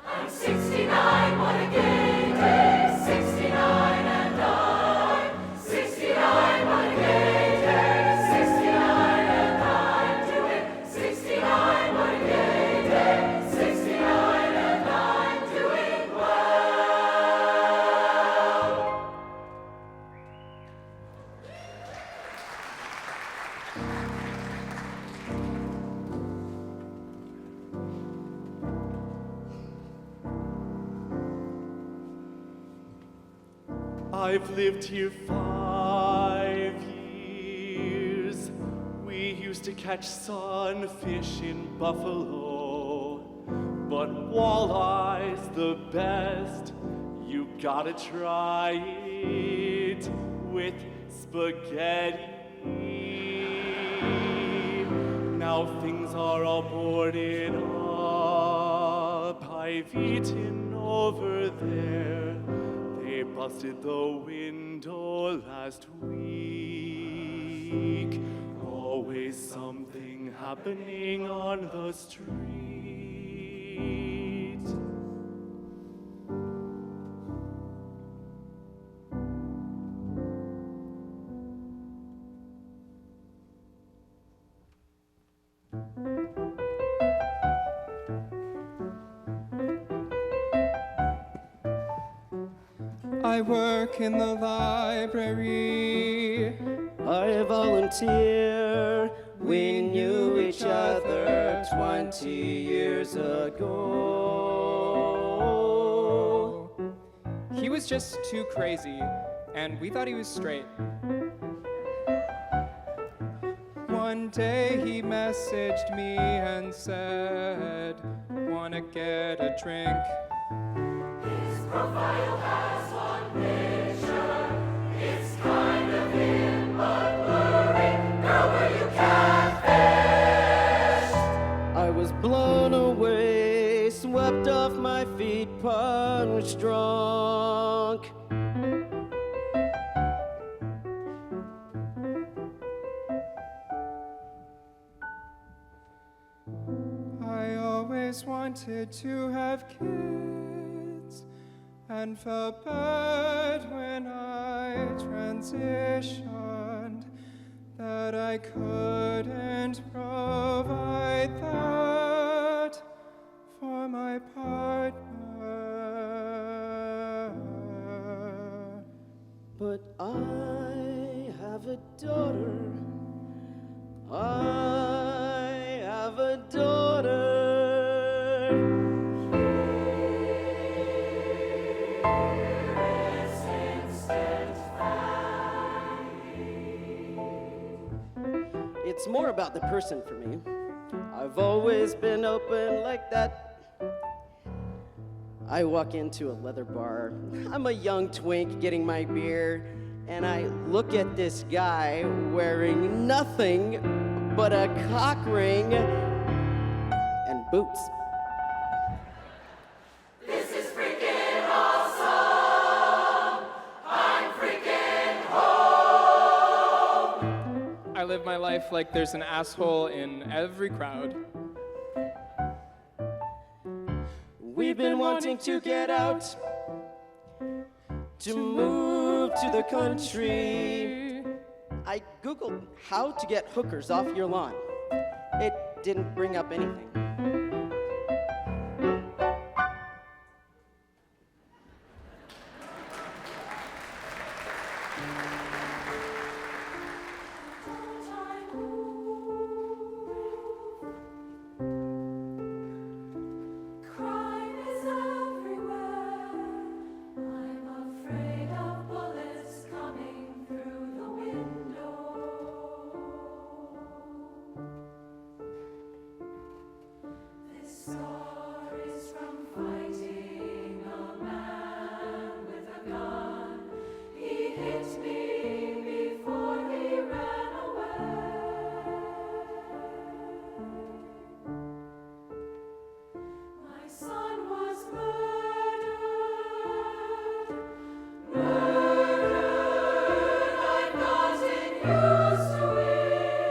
I'm 69, what a gay day, 69 and I'm 69, what a gay day, 69 and I'm doing 69, what a gay day, 69 and I'm doing well. I've lived here 5 years. We used to catch sunfish in Buffalo, but walleye's the best. You gotta try it with spaghetti. Now things are all boarded up. I've eaten over there. They busted the window last week. Always something happening on the street. I work in the library. I volunteer. We knew each other 20 years ago. He was just too crazy, and we thought he was straight. One day he messaged me and said, "Wanna get a drink?" His profile has one picture. It's kind of him, but blurry. Girl, were you catfished? I was blown away, swept off my feet, punch drunk. I always wanted to have kids and felt bad when I transitioned that I couldn't provide that for my partner. But I have a daughter. I have a daughter. It's more about the person for me. I've always been open like that. I walk into a leather bar. I'm a young twink getting my beer, and I look at this guy wearing nothing but a cock ring and boots. This is freaking awesome. I'm freaking home. I live my life like there's an asshole in every crowd. We've been wanting to get out, to move to the country. I Googled how to get hookers off your lawn. It didn't bring up anything. Crime is everywhere. I'm afraid of bullets coming through the window. This scar is from fighting a man with a gun. He hit me before he ran away. My son was murdered. I've gotten used to it.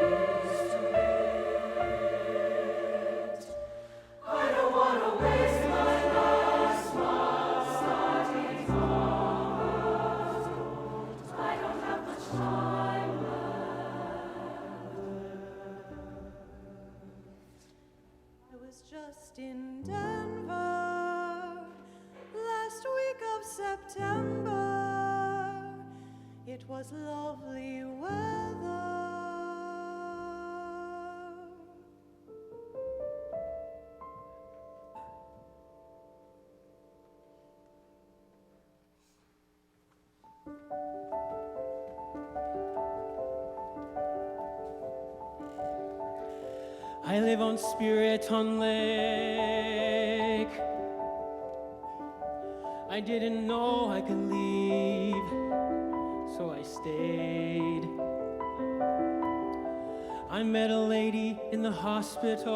I don't want to waste my last month starting over. I don't have much time left. I was just in Denver last week of September. It was lovely weather. I live on Spiriton Lake. I didn't know I could leave, so I stayed. I met a lady in the hospital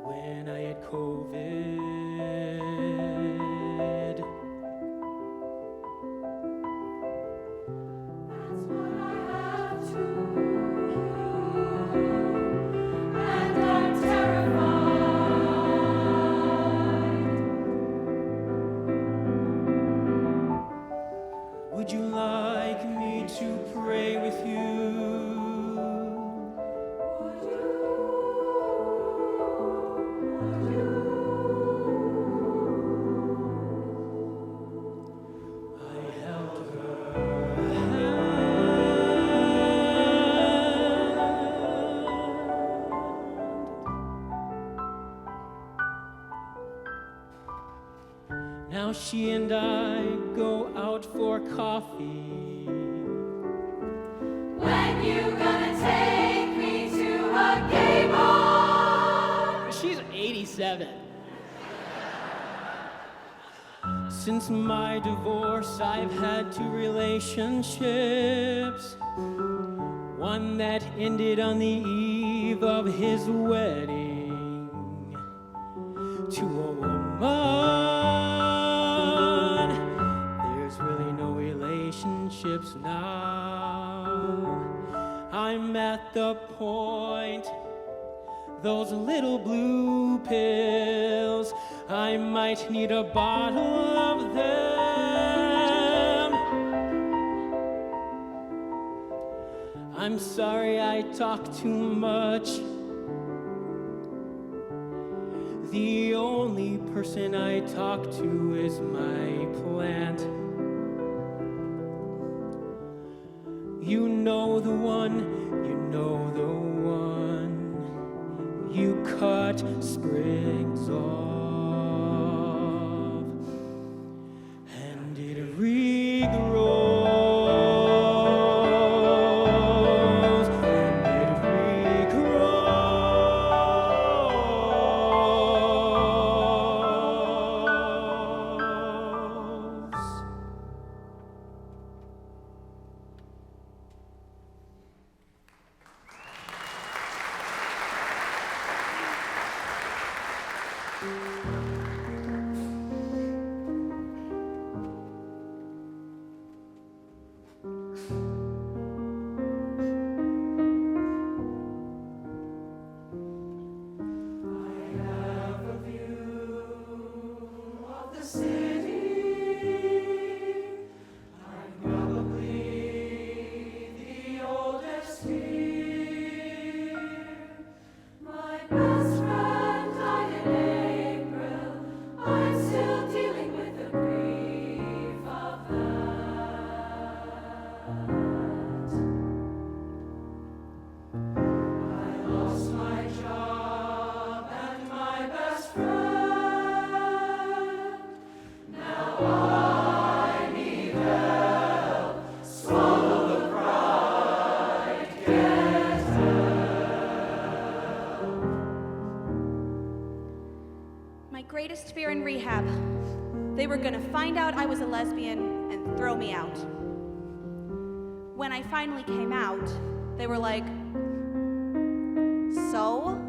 when I had COVID. That's what I have to and I'm terrified. Would you like me to pray with you? I held her hand. Now she and I go out for coffee. When you gonna take me to a gay bar? She's 87. Since my divorce, I've had 2 relationships. One that ended on the eve of his wedding to a woman. There's really no relationships now. I'm at the point, those little blue pills, I might need a bottle of them. I'm sorry I talk too much. The only person I talk to is my plant. You know the one, you know the one. You cut sprigs off, and it regrows, and it regrows. Greatest fear in rehab. They were gonna find out I was a lesbian and throw me out. When I finally came out, they were like, so?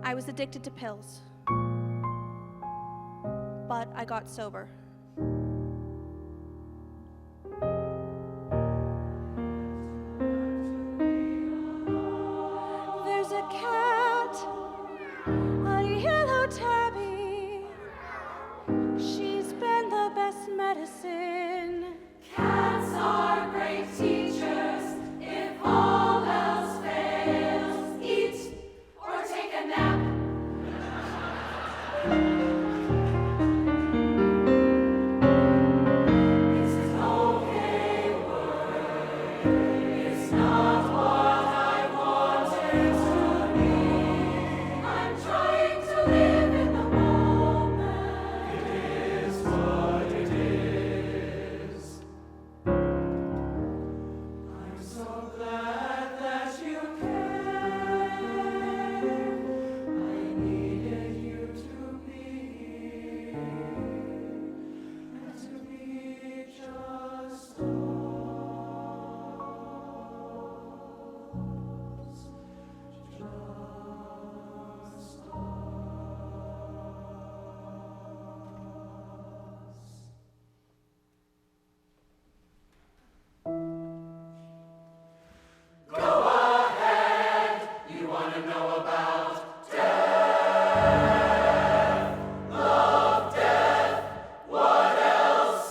I was addicted to pills, but I got sober. Medicine. Cats are great teachers if all else fails. Eat or take a nap. It's an okay word. It's not what I wanted to be. I'm trying to live in the moment. It is what it is. I'm so glad that you came. I needed you to be here and to be just Go ahead, you want to know about death, love, death, what else?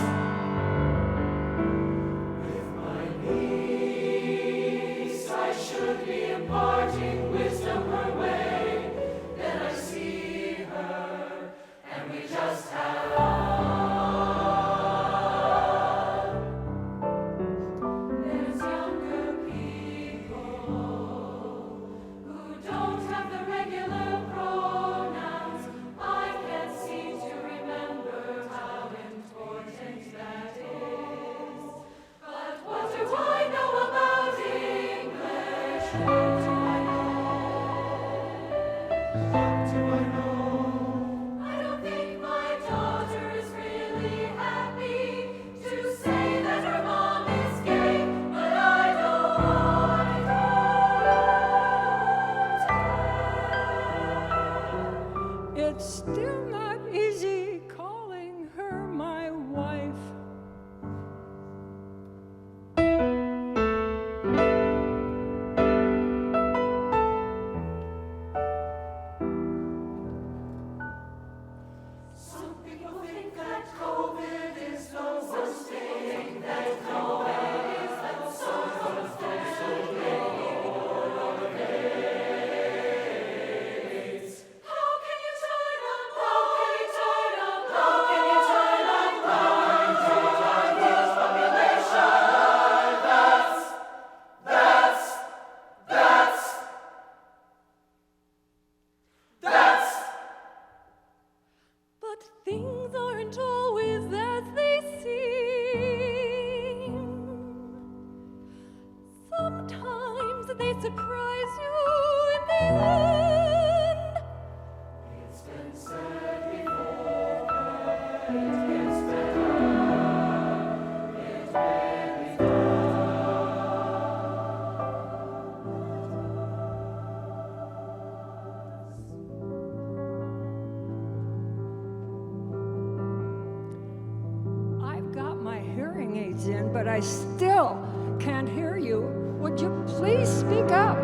With my niece, I should be imparting wisdom her way. Then I see her, and we just have fun. There's younger people who don't have the regular pronouns. I can't seem to remember how important that is. But what do I know about English? What do I know? What do I know? I don't think my daughter is really happy to say that her mom is gay, but I don't care. It's still not easy calling her my wife. Some people think that COVID is the worst thing, that COVID is the worst thing. How can you turn a blind to a diverse population? That's But things aren't always as they seem. Sometimes they surprise you in the end. It's been said before, but it gets better. It really does. but I still can't hear you. Would you please speak up?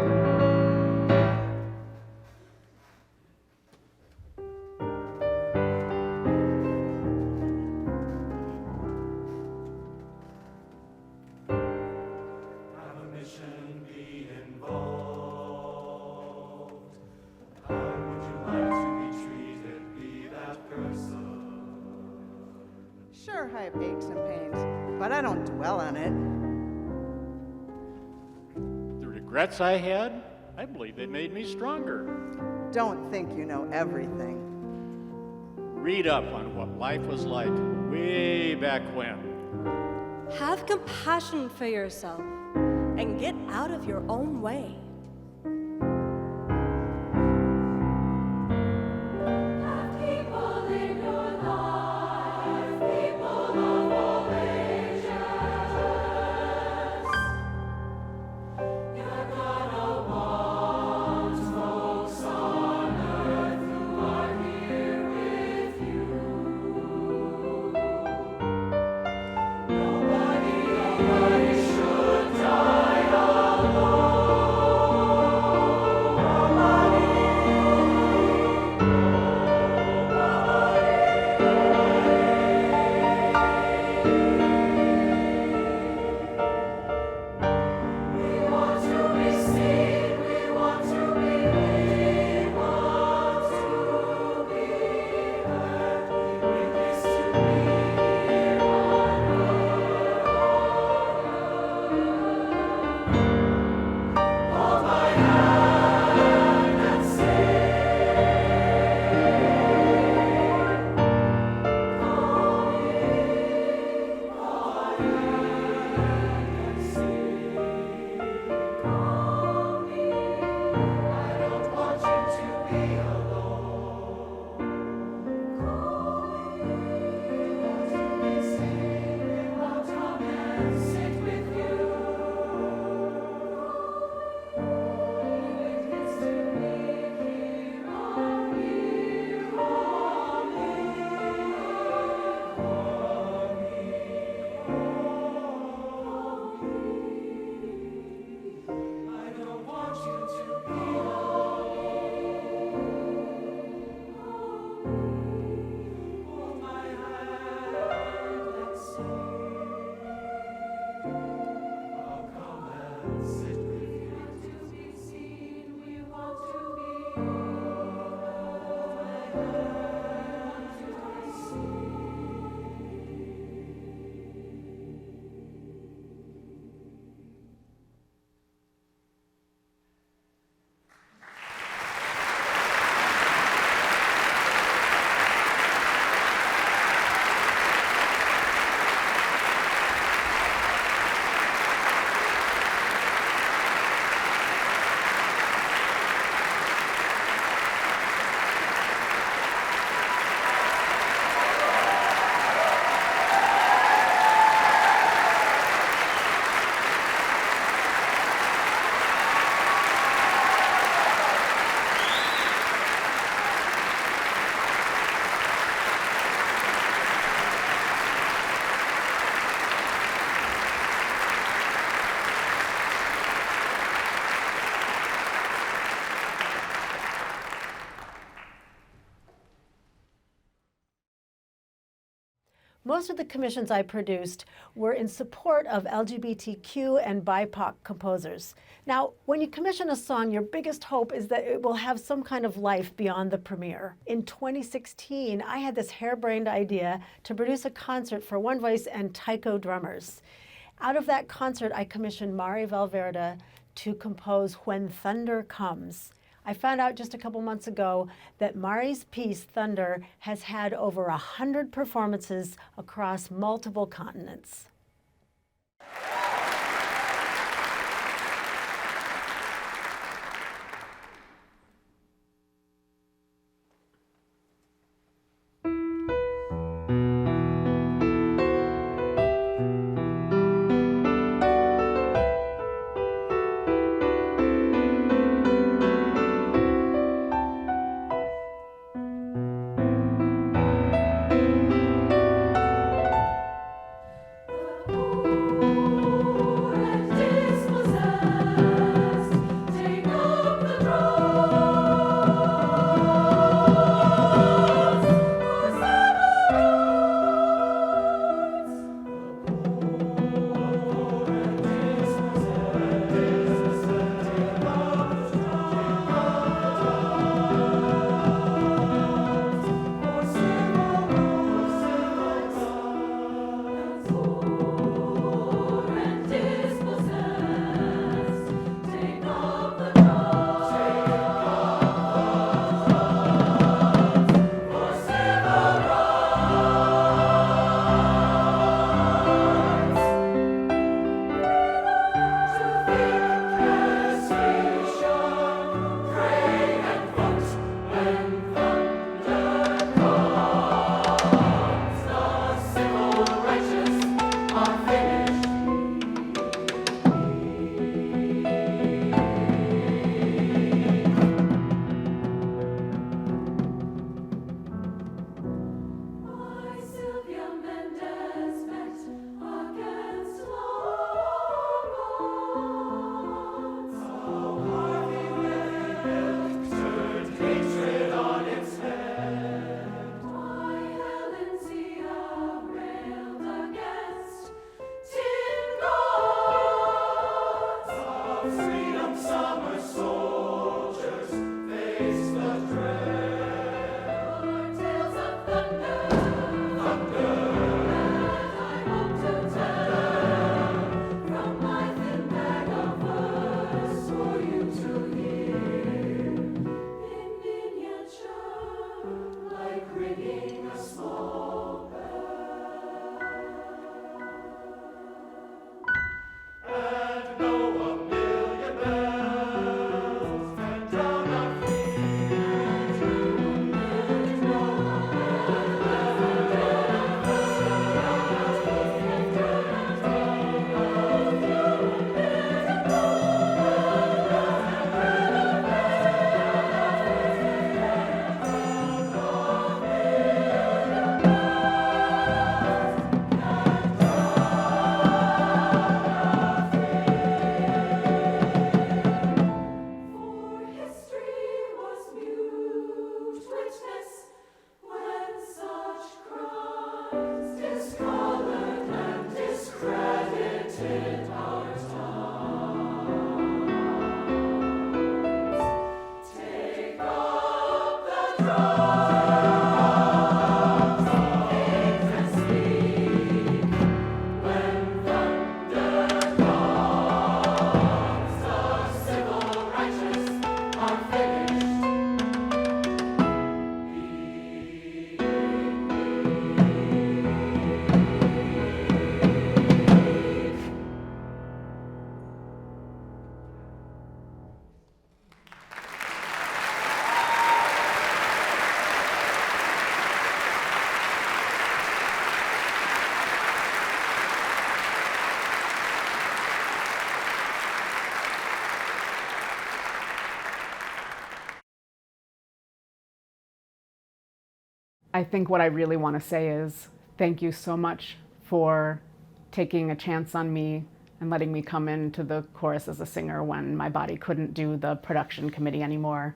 Sure, I have aches and pains, but I don't dwell on it. The regrets I had, I believe they made me stronger. Don't think you know everything. Read up on what life was like way back when. Have compassion for yourself and get out of your own way. Most of the commissions I produced were in support of LGBTQ and BIPOC composers. Now, when you commission a song, your biggest hope is that it will have some kind of life beyond the premiere. In 2016, I had this harebrained idea to produce a concert for One Voice and taiko drummers. Out of that concert, I commissioned Mari Valverde to compose When Thunder Comes. I found out just a couple months ago that Mari's piece, Thunder, has had over 100 performances across multiple continents. The face the dread. Lord, tales of thunder, thunder, that I hope to tell. From my thin bag of verse for you to hear. In miniature, like ringing a small bell. And though a million bells can drown our fears, for history was mute witness when such crimes discolored and discredited our times. Take up the drums, ache and speak when thunder comes. The civil righteous are finished. I think what I really want to say is thank you so much for taking a chance on me and letting me come into the chorus as a singer when my body couldn't do the production committee anymore,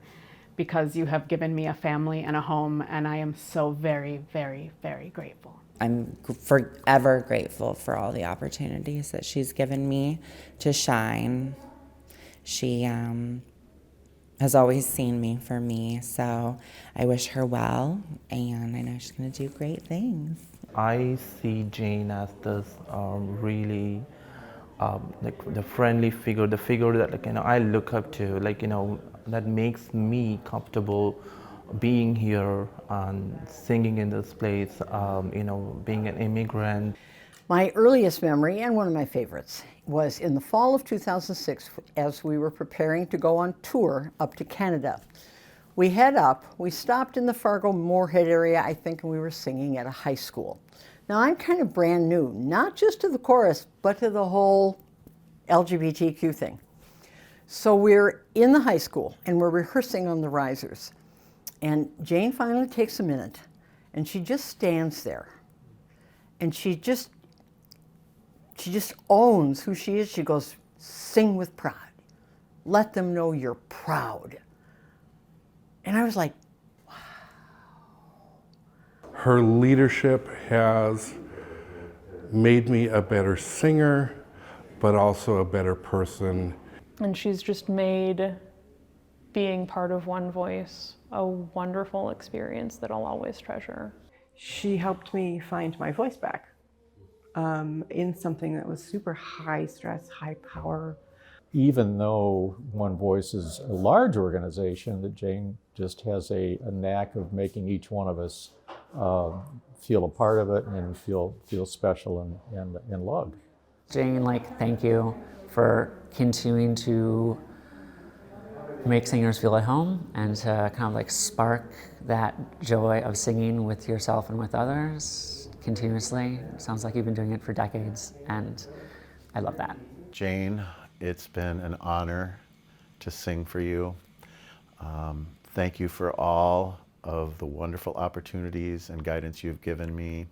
because you have given me a family and a home, and I am so very, very, very grateful. I'm forever grateful for all the opportunities that she's given me to shine. She has always seen me for me, so I wish her well, and I know she's going to do great things. I see Jane as this really like the friendly figure, the figure that I look up to, that makes me comfortable being here and singing in this place, being an immigrant. My earliest memory, and one of my favorites, was in the fall of 2006 as we were preparing to go on tour up to Canada. We stopped in the Fargo-Moorhead area, I think, and we were singing at a high school. Now, I'm kind of brand new, not just to the chorus, but to the whole LGBTQ thing. So we're in the high school, and we're rehearsing on the risers. And Jane finally takes a minute, and she just stands there. And she just owns who she is. She goes, "Sing with pride. Let them know you're proud." And I was like, Her leadership has made me a better singer, but also a better person. And she's just made being part of One Voice a wonderful experience that I'll always treasure. She helped me find my voice back in something that was super high stress, high power. Even though One Voice is a large organization, that Jane just has a knack of making each one of us feel a part of it and feel special and loved. Jane, thank you for continuing to make singers feel at home and to kind of spark that joy of singing with yourself and with others continuously. It sounds like you've been doing it for decades, and I love that. Jane, it's been an honor to sing for you. Thank you for all of the wonderful opportunities and guidance you've given me.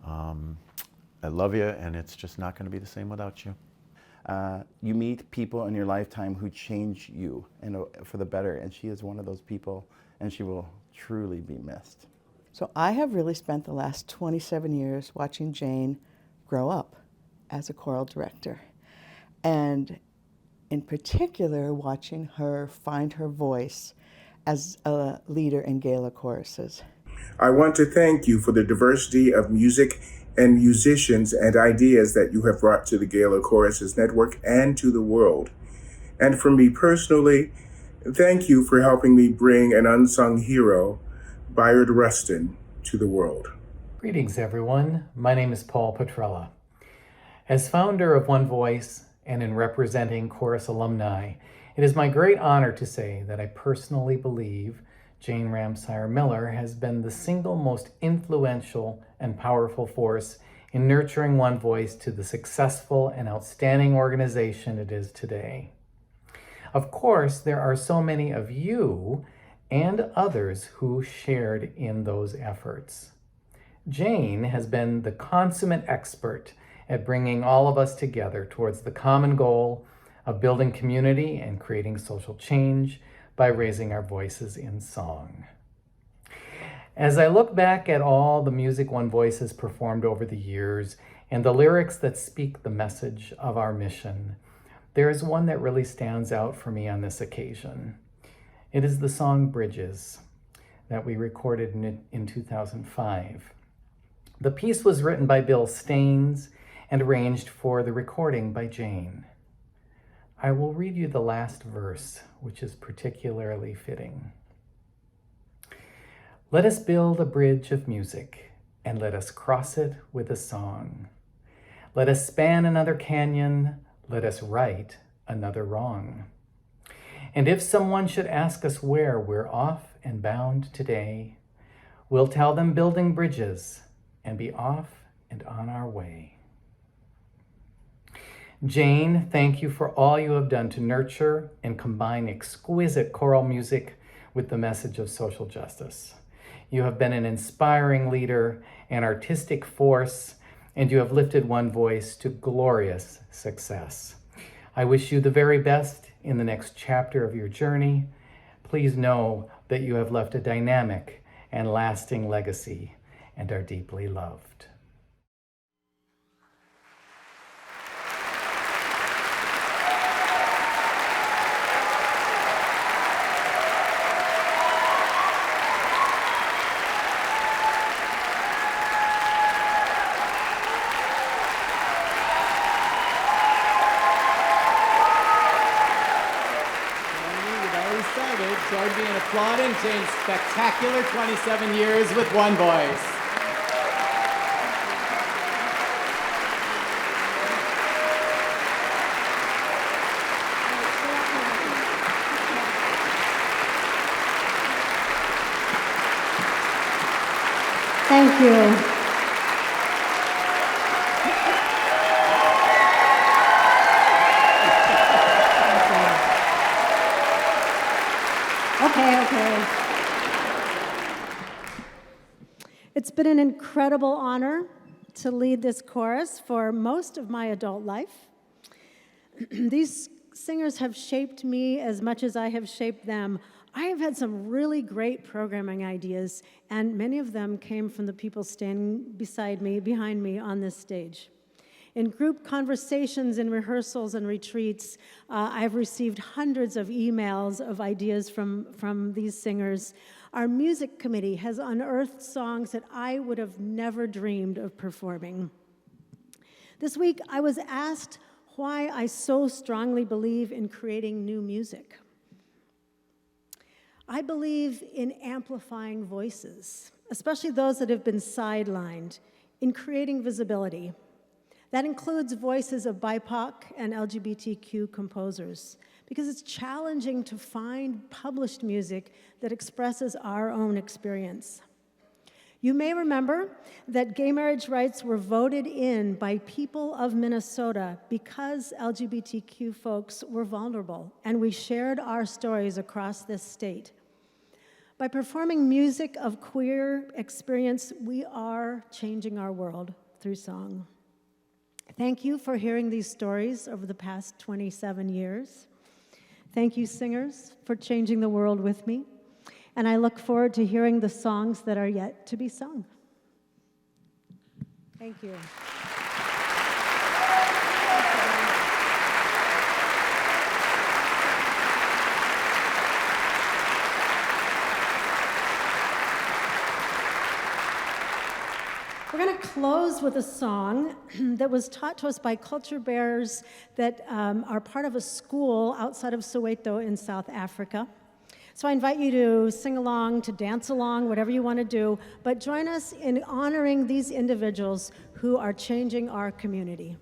I love you, and it's just not going to be the same without you. You meet people in your lifetime who change you for the better, and she is one of those people, and she will truly be missed. So I have really spent the last 27 years watching Jane grow up as a choral director, and in particular watching her find her voice as a leader in gala choruses. I want to thank you for the diversity of music and musicians and ideas that you have brought to the Gala Choruses Network and to the world. And for me personally, thank you for helping me bring an unsung hero, Bayard Rustin, to the world. Greetings, everyone. My name is Paul Petrella. As founder of One Voice and in representing chorus alumni, it is my great honor to say that I personally believe Jane Ramsire Miller has been the single most influential and powerful force in nurturing One Voice to the successful and outstanding organization it is today. Of course, there are so many of you and others who shared in those efforts. Jane has been the consummate expert at bringing all of us together towards the common goal of building community and creating social change by raising our voices in song. As I look back at all the music One Voice has performed over the years and the lyrics that speak the message of our mission, there is one that really stands out for me on this occasion. It is the song Bridges that we recorded in 2005. The piece was written by Bill Staines and arranged for the recording by Jane. I will read you the last verse, which is particularly fitting. Let us build a bridge of music, and let us cross it with a song. Let us span another canyon, let us right another wrong. And if someone should ask us where we're off and bound today, we'll tell them building bridges and be off and on our way. Jane, thank you for all you have done to nurture and combine exquisite choral music with the message of social justice. You have been an inspiring leader and artistic force, and you have lifted One Voice to glorious success. I wish you the very best in the next chapter of your journey. Please know that you have left a dynamic and lasting legacy and are deeply loved. Join me in applauding Jane's spectacular 27 years with One Voice. Thank you. Okay. It's been an incredible honor to lead this chorus for most of my adult life. These singers have shaped me as much as I have shaped them. I have had some really great programming ideas, and many of them came from the people standing behind me on this stage. In group conversations, in rehearsals and retreats, I've received hundreds of emails of ideas from these singers. Our music committee has unearthed songs that I would have never dreamed of performing. This week, I was asked why I so strongly believe in creating new music. I believe in amplifying voices, especially those that have been sidelined, in creating visibility. That includes voices of BIPOC and LGBTQ composers, because it's challenging to find published music that expresses our own experience. You may remember that gay marriage rights were voted in by people of Minnesota because LGBTQ folks were vulnerable, and we shared our stories across this state. By performing music of queer experience, we are changing our world through song. Thank you for hearing these stories over the past 27 years. Thank you, singers, for changing the world with me. And I look forward to hearing the songs that are yet to be sung. Thank you. close with a song that was taught to us by culture bearers that are part of a school outside of Soweto in South Africa. So I invite you to sing along, to dance along, whatever you want to do, but join us in honoring these individuals who are changing our community.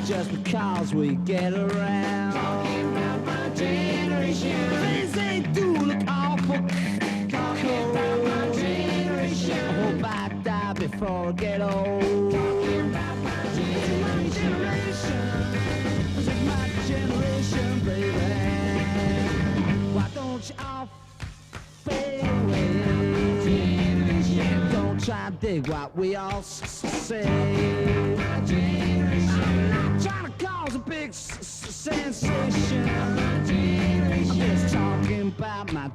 Just because we get around. Talking about my generation. Things they do look awful. Talking about my generation. before I get old. Talking about my generation. This is my generation, baby. Why don't you all fade away? Don't try to dig what we all say. I'm not trying to cause a big sensation. I'm just talking about my